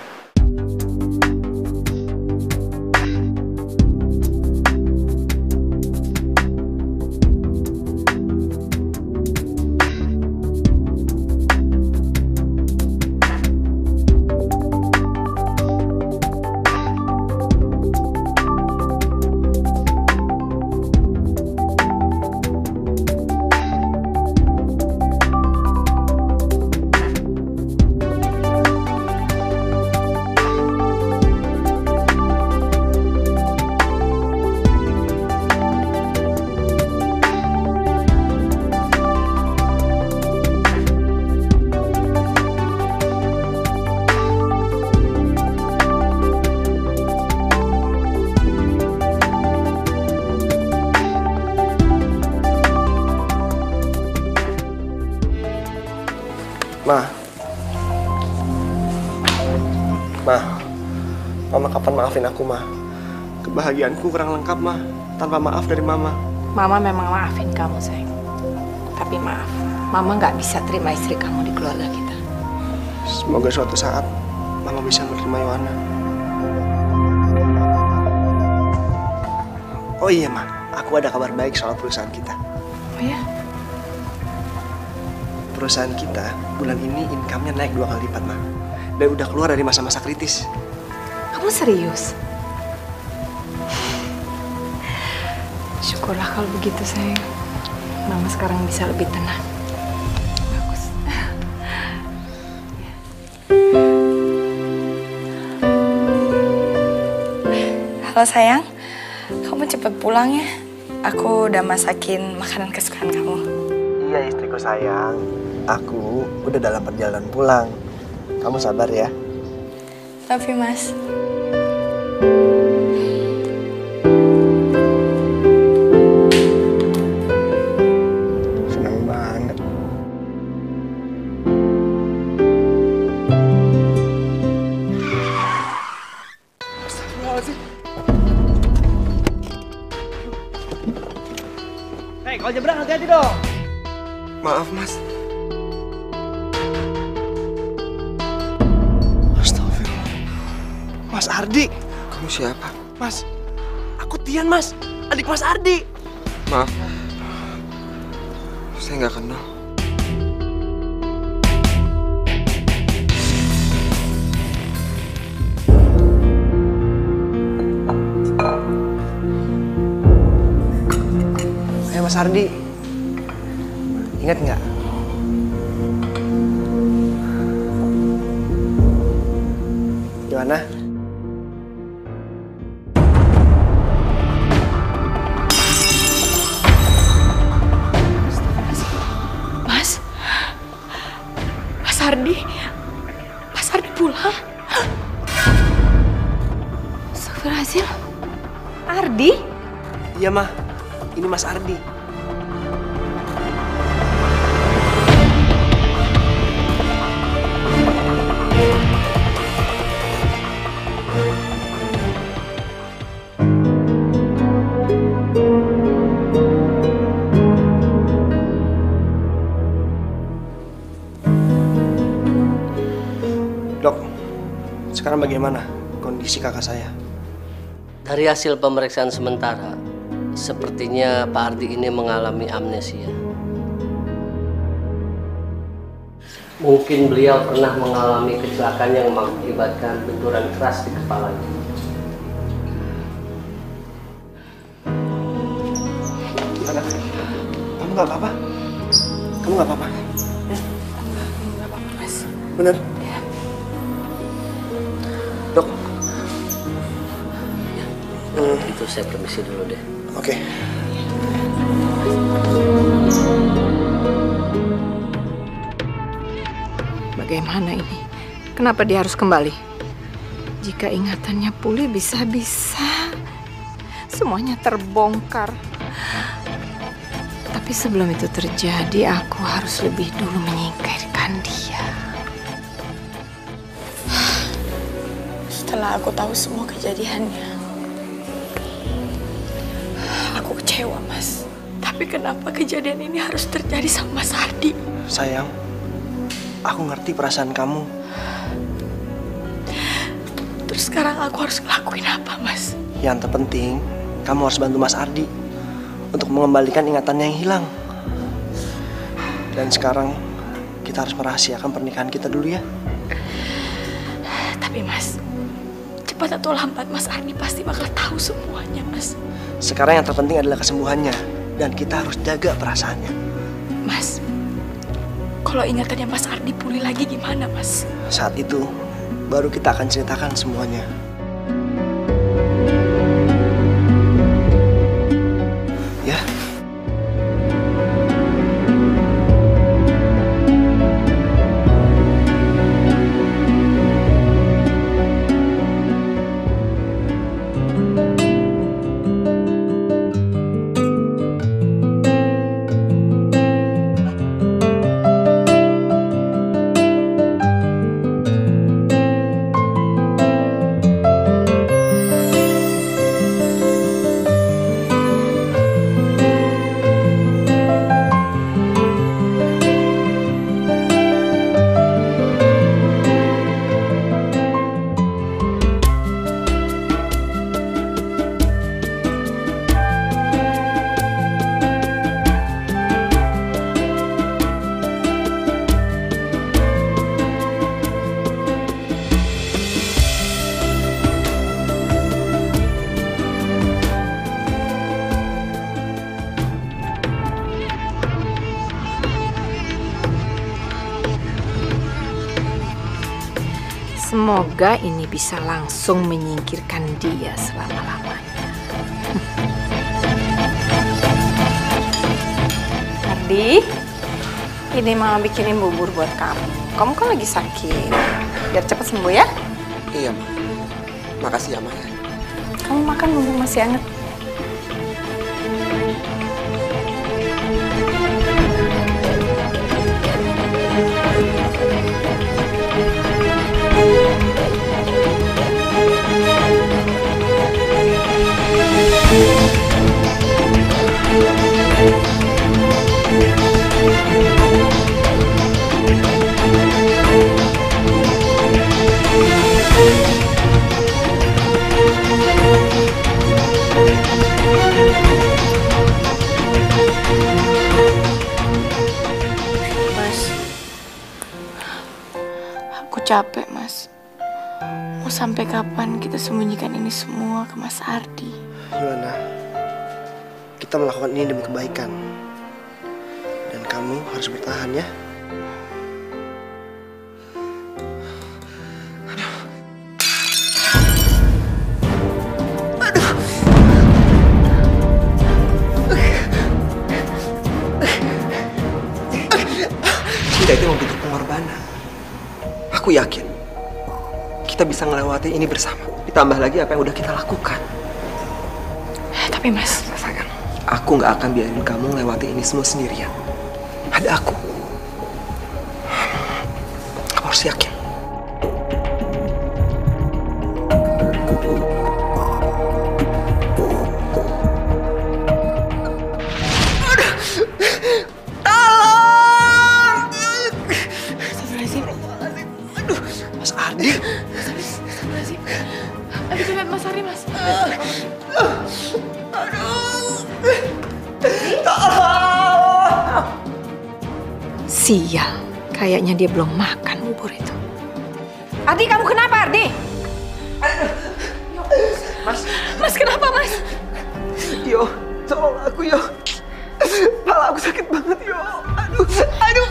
Mama kapan maafin aku, Ma? Kebahagiaanku kurang lengkap, Ma, tanpa maaf dari Mama. Mama memang maafin kamu, sayang. Tapi maaf, Mama nggak bisa terima istri kamu di keluarga kita. Semoga suatu saat Mama bisa menerima Yohana. Oh iya, Ma, aku ada kabar baik soal perusahaan kita. Oh ya? Perusahaan kita bulan ini income-nya naik 2 kali lipat, Ma. Dan udah keluar dari masa-masa kritis. Kamu serius? Syukurlah kalau begitu, sayang. Mama sekarang bisa lebih tenang. Bagus. Halo sayang, kamu cepet pulang ya. Aku udah masakin makanan kesukaan kamu. Iya istriku sayang, aku udah dalam perjalanan pulang. Kamu sabar ya. Love you, Mas. Senang banget. Astagfirullahaladzim. Hei, kalau nyebrang hati-hati dong. Maaf, Mas. Mas Ardi. Kamu siapa? Mas, aku Tian, Mas. Adik Mas Ardi. Maaf. Saya nggak kenal. Mas Ardi. Ingat nggak? Gimana? Mas Ardi pulang. Astagfirullahaladzim. Ardi? Iya, Ma. Ini Mas Ardi. Sekarang bagaimana kondisi kakak saya? Dari hasil pemeriksaan sementara, sepertinya Pak Ardi ini mengalami amnesia. Mungkin beliau pernah mengalami kecelakaan yang mengakibatkan benturan keras di kepalanya. Gimana? Kamu nggak apa-apa? Kamu nggak apa-apa? Nggak apa-apa, Mas. Bener? Dok. Itu saya permisi dulu deh. Oke. Bagaimana ini? Kenapa dia harus kembali? Jika ingatannya pulih, bisa-bisa semuanya terbongkar. Tapi sebelum itu terjadi, aku harus lebih dulu menyingkirkan dia. Setelah aku tahu semua kejadiannya, aku kecewa, Mas. Tapi kenapa kejadian ini harus terjadi sama Mas Ardi? Sayang, aku ngerti perasaan kamu. Terus sekarang aku harus ngelakuin apa, Mas? Yang terpenting, kamu harus bantu Mas Ardi untuk mengembalikan ingatannya yang hilang. Dan sekarang kita harus merahasiakan pernikahan kita dulu ya. Tapi Mas, cepat atau lambat Mas Ardi pasti bakal tahu semuanya, Mas. Sekarang yang terpenting adalah kesembuhannya. Dan kita harus jaga perasaannya. Mas, kalau ingatannya Mas Ardi pulih lagi gimana, Mas? Saat itu, baru kita akan ceritakan semuanya. Ya. Semoga ini bisa langsung menyingkirkan dia selama-lamanya. Ardi, ini mama bikinin bubur buat kamu. Kamu kan lagi sakit. Biar cepat sembuh ya. Iya, Ma. Makasih ya, Ma. Kamu makan bubur masih hangat. Capek, Mas. Mau sampai kapan kita sembunyikan ini semua ke Mas Ardi? Yuana, kita melakukan ini demi kebaikan. Dan kamu harus bertahan ya. Cinta itu membutuhkan pengorbanan. Aku yakin kita bisa melewati ini bersama. Ditambah lagi apa yang udah kita lakukan. Tapi Mas, sayang, aku nggak akan biarin kamu melewati ini semua sendirian. Ada aku. Kamu harus yakin. Mas Ardi. Aduh, cepat Mas Ardi, Mas. Sial, kayaknya dia belum makan bubur itu. Ardi, kamu kenapa, Ardi? Mas kenapa, Mas? Yo, tolong aku, Yo. Kepala aku sakit banget, Yo. Aduh.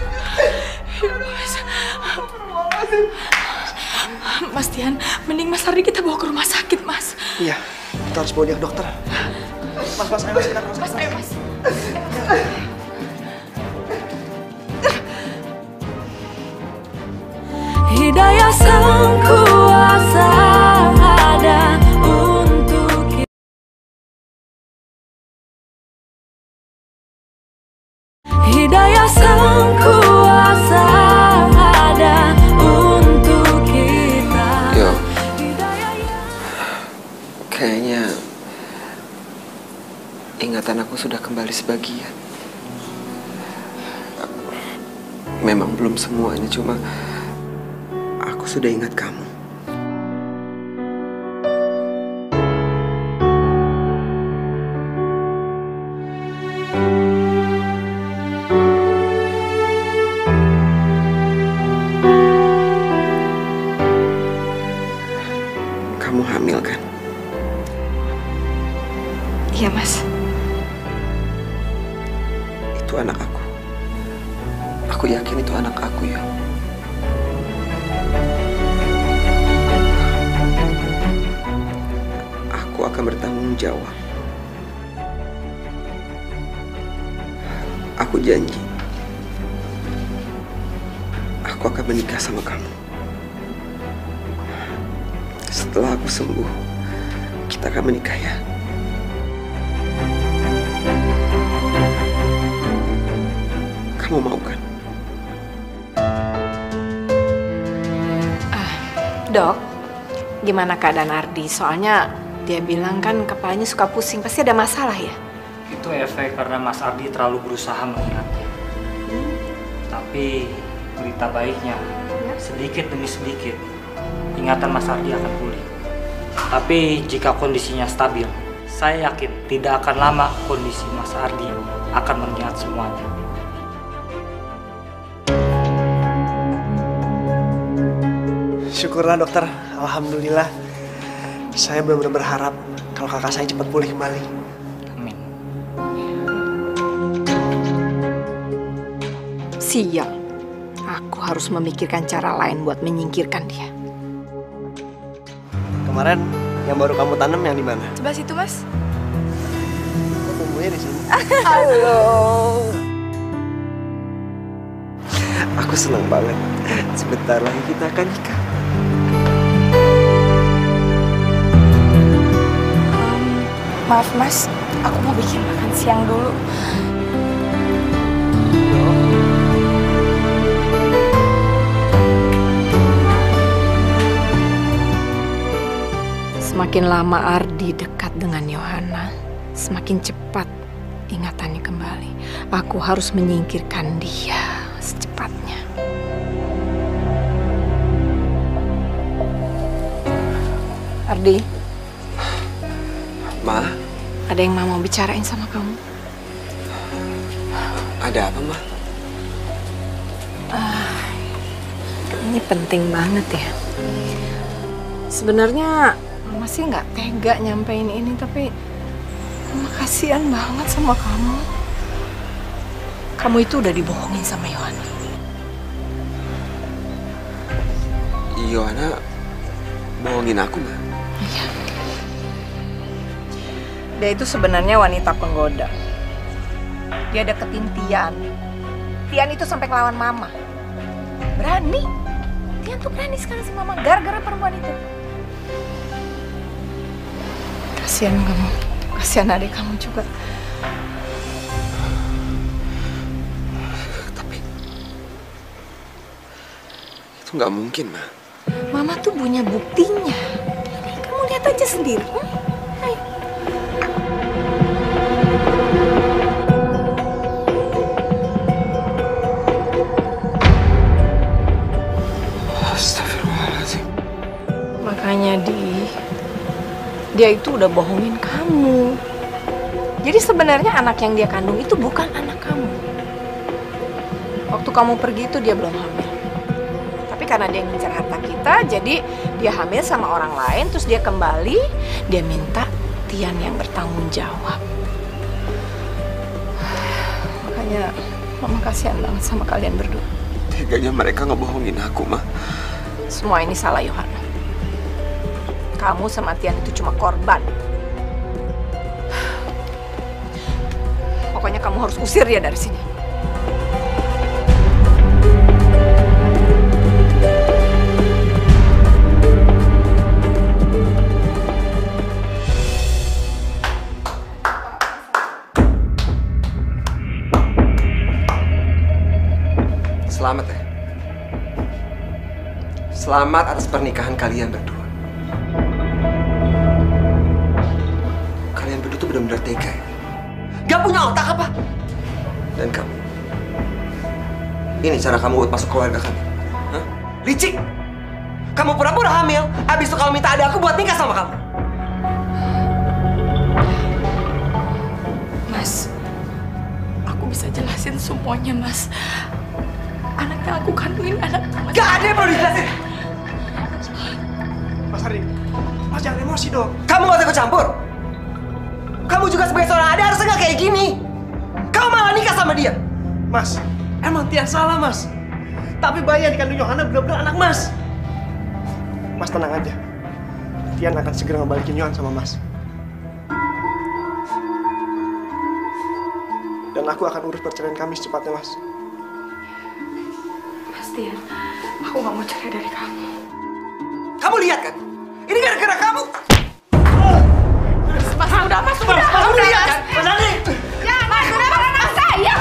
Mas Tian, mending Mas Ardi kita bawa ke rumah sakit, Mas. Iya, kita harus bawa dia ke dokter. Mas, ayo Mas, kita ke rumah sakit. Ayo Mas. Hidayah Sang Kuasa ada untuk kita. Hidayah Sang Kuasa ada untuk kita. Yo, kayaknya ingatan aku sudah kembali sebagian. Memang belum semuanya, cuma Aku sudah ingat kamu. Kamu hamil kan? Iya, Mas. Itu anak aku. Aku yakin itu anak aku ya. Aku akan bertanggung jawab. Aku janji. Aku akan menikah sama kamu. Setelah aku sembuh, kita akan menikah ya. Kamu mau kan? Dok, gimana keadaan Ardi? Soalnya dia bilang kan kepalanya suka pusing, pasti ada masalah ya? Itu efek karena Mas Ardi terlalu berusaha mengingatnya. Tapi berita baiknya, sedikit demi sedikit, ingatan Mas Ardi akan pulih. Tapi jika kondisinya stabil, saya yakin tidak akan lama kondisi Mas Ardi akan mengingat semuanya. Syukurlah dokter, alhamdulillah. Saya benar-benar berharap kalau kakak saya cepat pulih kembali. Amin. Sial, aku harus memikirkan cara lain buat menyingkirkan dia. Kemarin yang baru kamu tanam yang di mana? Sebelah situ, Mas. Kok tumbuhnya di sini? Halo. Aku senang banget. Sebentar lagi kita akan nikah. Maaf, Mas. Aku mau bikin makan siang dulu. Semakin lama Ardi dekat dengan Yohana, semakin cepat ingatannya kembali. Aku harus menyingkirkan dia secepatnya. Ardi. Ma? Ada yang Mama mau bicarain sama kamu. Ada apa, Ma? Ini penting banget ya. Sebenarnya Mama sih nggak tega nyampein ini, tapi Mama kasihan banget sama kamu. Kamu itu udah dibohongin sama Yohana. Yohana bohongin aku, Ma? Iya. Dia itu sebenarnya wanita penggoda. Dia deketin Tian. Tian itu sampai ngelawan Mama. Berani. Tian tuh berani sekali sama Mama gara-gara perempuan itu. Kasihan kamu. Kasihan adik kamu juga. Tapi itu nggak mungkin, Ma. Mama tuh punya buktinya. Ini kamu lihat aja sendiri. Ayo. Astagfirullahaladzim. Makanya dia itu udah bohongin kamu. Jadi sebenarnya anak yang dia kandung itu bukan anak kamu. Waktu kamu pergi itu dia belum hamil. Tapi karena dia ngincar harta kita, jadi dia hamil sama orang lain, terus dia kembali, dia minta Tian yang bertanggung jawab. Makanya Mama kasihan banget sama kalian berdua. Teganya mereka ngebohongin aku, Ma. Semua ini salah Yohana. Kamu sama Tian itu cuma korban. Pokoknya kamu harus usir dia dari sini. Selamat ya. Selamat atas pernikahan kalian berdua. Kalian berdua tuh benar-benar tega ya. Gak punya otak apa? Dan kamu. Ini cara kamu buat masuk keluarga kami. Hah? Licik. Kamu pura-pura hamil, abis itu kamu minta adik aku buat nikah sama kamu. Mas, aku bisa jelasin semuanya, Mas. Anak yang aku kandungin anak Mas. Gak ada yang perlu dijelasin. Mas Ardi, Mas jangan emosi dong. Kamu gak usah ikut campur. Kamu juga sebagai seorang adik harusnya gak kayak gini. Kamu malah nikah sama dia. Mas, emang Tian salah, Mas. Tapi bayi yang dikandung Yohana benar-benar anak Mas. Mas tenang aja. Tian akan segera ngebalikin Yohan sama Mas. Dan aku akan urus perceraian kami secepatnya, Mas. Mas Tian, aku gak mau cerai dari kamu. Kamu lihat kan? Ini gara-gara kamu. Mas, udah, Mas, udah. Kamu lihat kan? Mas Ardi! Ya, Mas, udah, anak saya.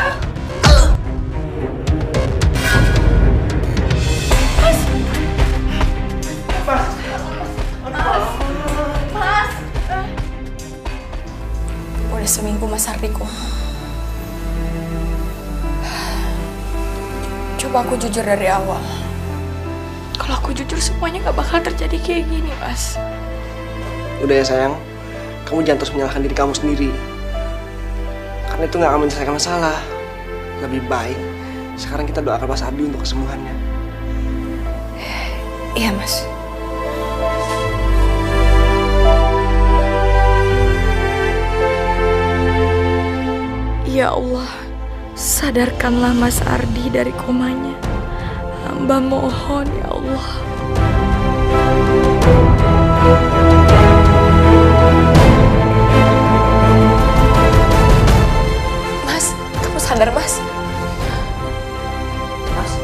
Mas. Udah seminggu Mas Ardiku. Coba aku jujur dari awal. Kalau aku jujur semuanya gak bakal terjadi kayak gini, Mas. Udah ya sayang, kamu jangan terus menyalahkan diri kamu sendiri. Karena itu gak akan menyelesaikan masalah. Lebih baik, sekarang kita doakan Mas Ardi untuk kesembuhannya. Iya, Mas. Ya Allah, sadarkanlah Mas Ardi dari komanya. Hamba mohon, ya Allah. Mas, kamu sadar, Mas? Mas?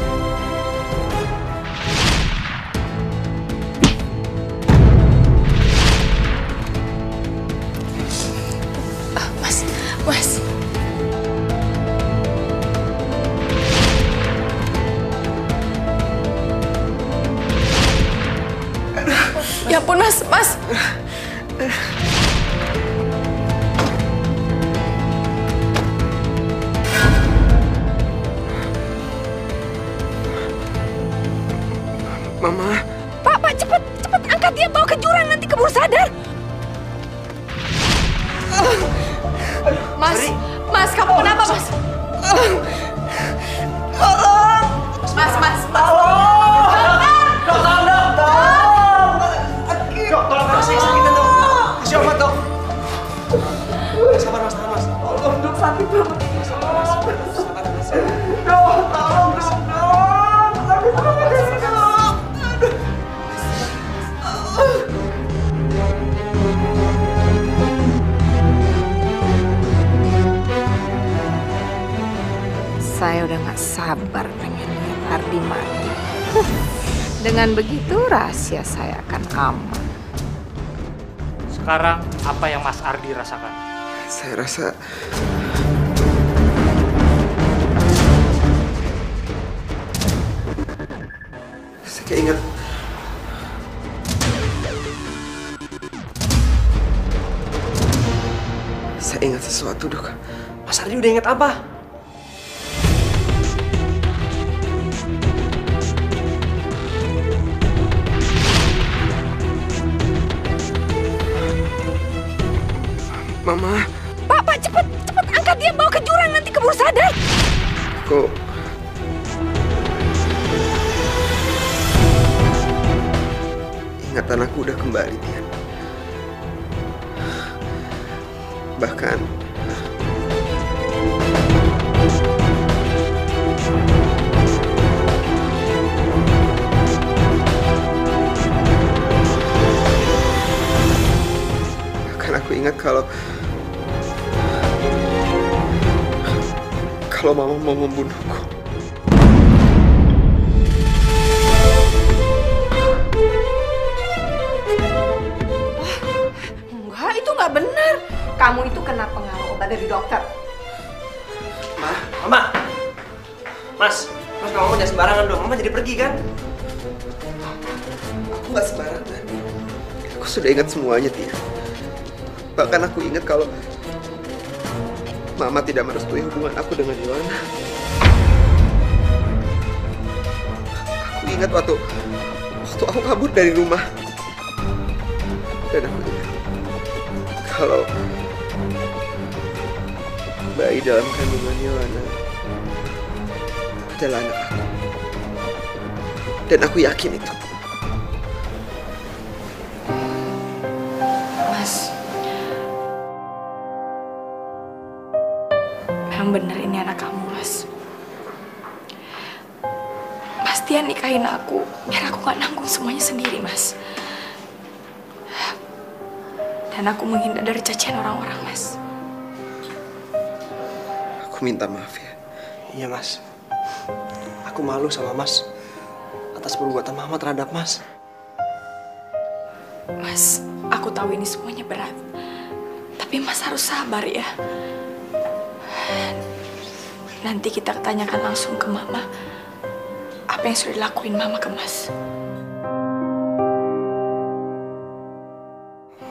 Mas. Ya ampun, Mas. Mama. Pak, cepet angkat dia, bawa ke jurang, nanti keburu sadar. Mas, kamu kenapa, Mas? Mas. Dok, tolong kasih kesakitan, dok. Kasih obat, dok. Sabar, Mas. Tolong dok, sakit banget. Sabar, Mas. Dok, tolong dok. Sakit banget ini, dok. Saya udah gak sabar pengen lihat Ardi mati. Dengan begitu rahasia saya akan aman. Sekarang apa yang Mas Ardi rasakan? Saya rasa saya keinget saya ingat sesuatu, dok. Mas Ardi udah inget apa? Mama. Pak, cepet angkat dia, bawa ke jurang, nanti keburu sadar. Kok ingatan aku udah kembali, Tian. Bahkan aku ingat kalau Mama mau membunuhku. Enggak, itu nggak benar. Kamu itu kena pengaruh obat dari dokter. Mama. Mas, kamu jangan sembarangan dong. Mama jadi pergi kan? Aku nggak sembarangan. Aku sudah ingat semuanya, Tia. Bahkan aku ingat kalau Mama tidak merestui hubungan aku dengan Yohana. Aku ingat waktu waktu aku kabur dari rumah. Dan aku ingat kalau bayi dalam kandungannya Lana adalah anak aku. Dan aku yakin itu. Mas, memang bener ini anak kamu, Mas. Mas Tian nikahin aku biar aku gak nanggung semuanya sendiri, Mas. Dan aku menghindar dari cacian orang-orang, Mas. Aku minta maaf ya. Iya, Mas. Aku malu sama Mas atas perbuatan Mama terhadap Mas. Mas, aku tahu ini semuanya berat. Tapi Mas harus sabar ya. Nanti kita tanyakan langsung ke Mama apa yang sudah dilakuin Mama ke Mas.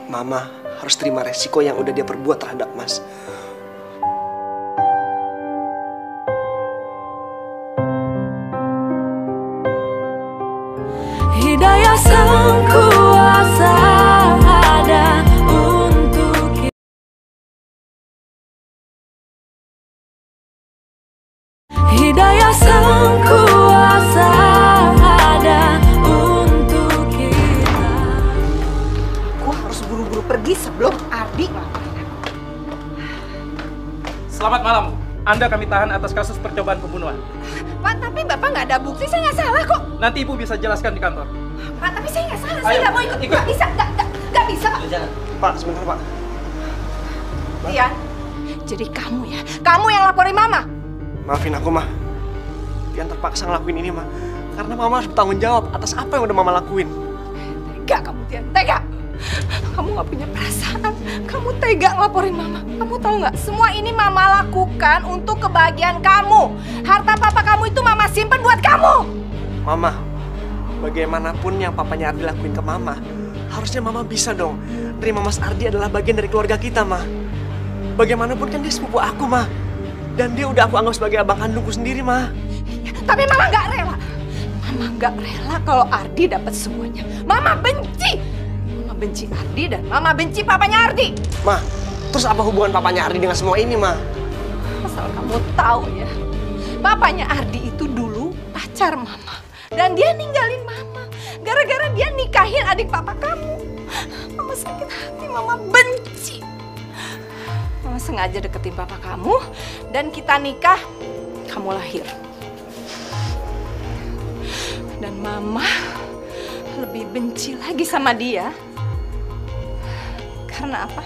Mama harus terima resiko yang udah dia perbuat terhadap Mas. Hidayah Sang Kuasa ada untuk kita. Hidayah Sang Kuasa ada untuk kita. Aku harus buru-buru pergi sebelum Ardi ngelaporin aku. Selamat malam. Anda kami tahan atas kasus percobaan pembunuhan. Pak, tapi Bapak nggak ada bukti, saya nggak salah kok. Nanti Ibu bisa jelaskan di kantor. Pak, tapi saya nggak salah, saya nggak mau ikut. Nggak bisa, nggak bisa, Pak. Pak, sebentar, Pak. Tian, jadi kamu ya, kamu yang laporin Mama. Maafin aku, Ma. Tian terpaksa ngelakuin ini, Ma. Karena Mama harus bertanggung jawab atas apa yang udah Mama lakuin. Tega kamu, Tian, tega. Kamu nggak punya perasaan, kamu tega ngelaporin Mama. Kamu tahu nggak, semua ini Mama lakukan untuk kebahagiaan kamu. Harta papa kamu itu Mama simpen buat kamu. Mama, bagaimanapun yang papanya Ardi lakuin ke Mama, harusnya Mama bisa dong terima Mas Ardi adalah bagian dari keluarga kita, Ma. Bagaimanapun kan dia sepupu aku, Ma. Dan dia udah aku anggap sebagai abang kandungku sendiri, Ma. Tapi Mama nggak rela. Mama nggak rela kalau Ardi dapat semuanya. Mama benci. Mama benci Ardi dan Mama benci papanya Ardi. Ma, terus apa hubungan papanya Ardi dengan semua ini, Ma? Asal kamu tahu ya, papanya Ardi itu dulu pacar Mama. Dan dia ninggalin Mama gara-gara dia nikahin adik papa kamu. Mama sakit hati, Mama benci. Mama sengaja deketin papa kamu dan kita nikah, kamu lahir. Dan Mama lebih benci lagi sama dia. Karena apa?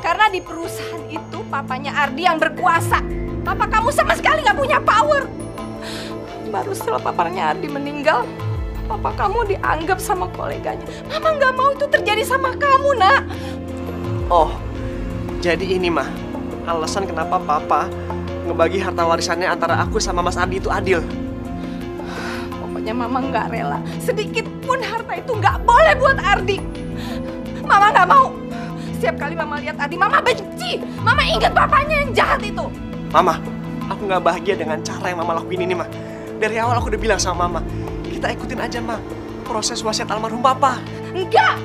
Karena di perusahaan itu papanya Ardi yang berkuasa. Papa kamu sama sekali nggak punya power. Baru setelah papanya Ardi meninggal, papa kamu dianggap sama koleganya. Mama nggak mau itu terjadi sama kamu, Nak. Oh, jadi ini, Ma, alasan kenapa Papa ngebagi harta warisannya antara aku sama Mas Ardi itu adil. Pokoknya Mama nggak rela. Sedikit pun harta itu nggak boleh buat Ardi. Mama nggak mau. Setiap kali Mama lihat Ardi, Mama benci. Mama ingat papanya yang jahat itu. Mama, aku nggak bahagia dengan cara yang Mama lakuin ini, Ma. Dari awal aku udah bilang sama Mama, kita ikutin aja, Ma, proses wasiat almarhum Papa. Enggak.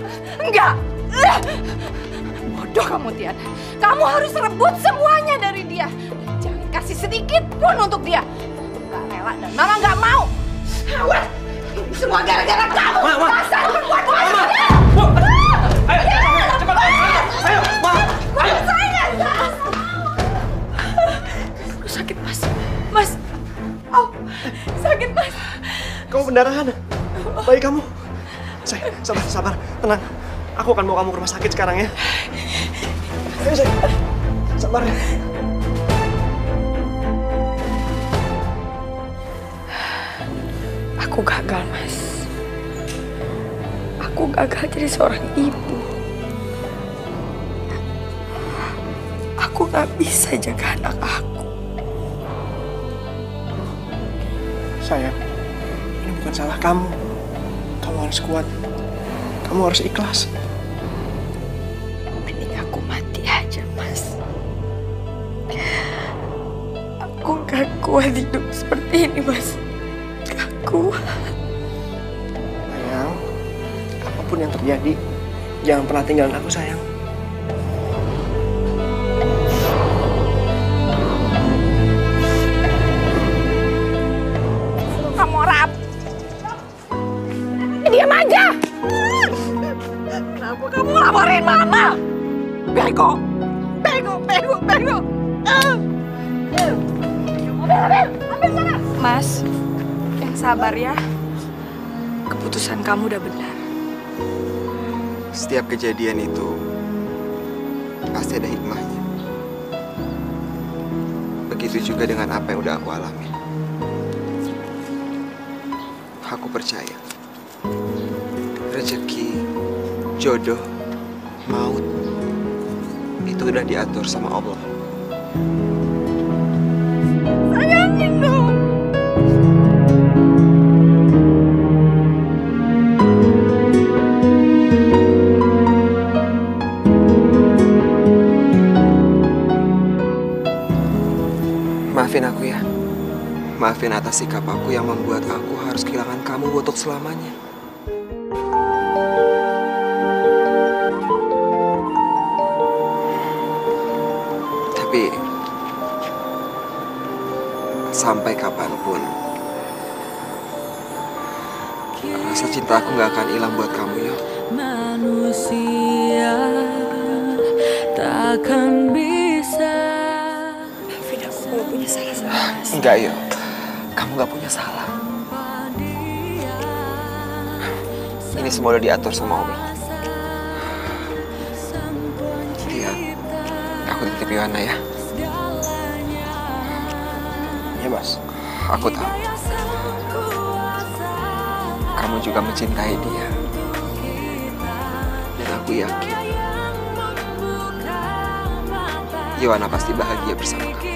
Bodoh kamu, Tian. Kamu harus rebut semuanya dari dia. Jangan kasih sedikit pun untuk dia. Nggak rela dan Mama nggak mau. Awas, ini semua gara-gara kamu. Dasar perempuan bodoh. Ayo, cepat. Ayo, Ma. Ayo. Saya nggak salah. Sakit, Mas. Mas. Oh, sakit, Mas. Kamu pendarahan. Baik kamu. Say, sabar, tenang. Aku akan bawa kamu ke rumah sakit sekarang ya. Ayo, Say. Sabar ya. Aku gagal, Mas. Aku gagal jadi seorang ibu. Aku gak bisa jaga anak aku. Sayang, ini bukan salah kamu. Kamu harus kuat. Kamu harus ikhlas. Mending aku mati aja, Mas. Aku gak kuat hidup seperti ini, Mas. Gak kuat. Sayang, apapun yang terjadi, jangan pernah tinggalin aku, sayang. Kamu rap. Diam aja. Kenapa kamu laporin Mama? Bego. Ambil sana. Mas, yang sabar ya. Keputusan kamu udah benar. Setiap kejadian itu pasti ada hikmahnya. Begitu juga dengan apa yang udah aku alami. Aku percaya rezeki, jodoh, maut itu udah diatur sama Allah. Sayangin dong. Maafin aku ya. Maafin atas sikap aku yang membuat aku harus kehilangan kamu untuk selamanya. Tapi sampai kapanpun rasa cinta aku gak akan hilang buat kamu ya. Manusia takkan bisa. Maafin aku kalau punya salah sama Mas. Enggak, yo. Kamu gak punya salah. Ini semua udah diatur sama Allah. Iya, aku titip Yohana ya. Iya, Mas. Aku tahu. Kamu juga mencintai dia. Dan aku yakin Yohana pasti bahagia bersama kamu.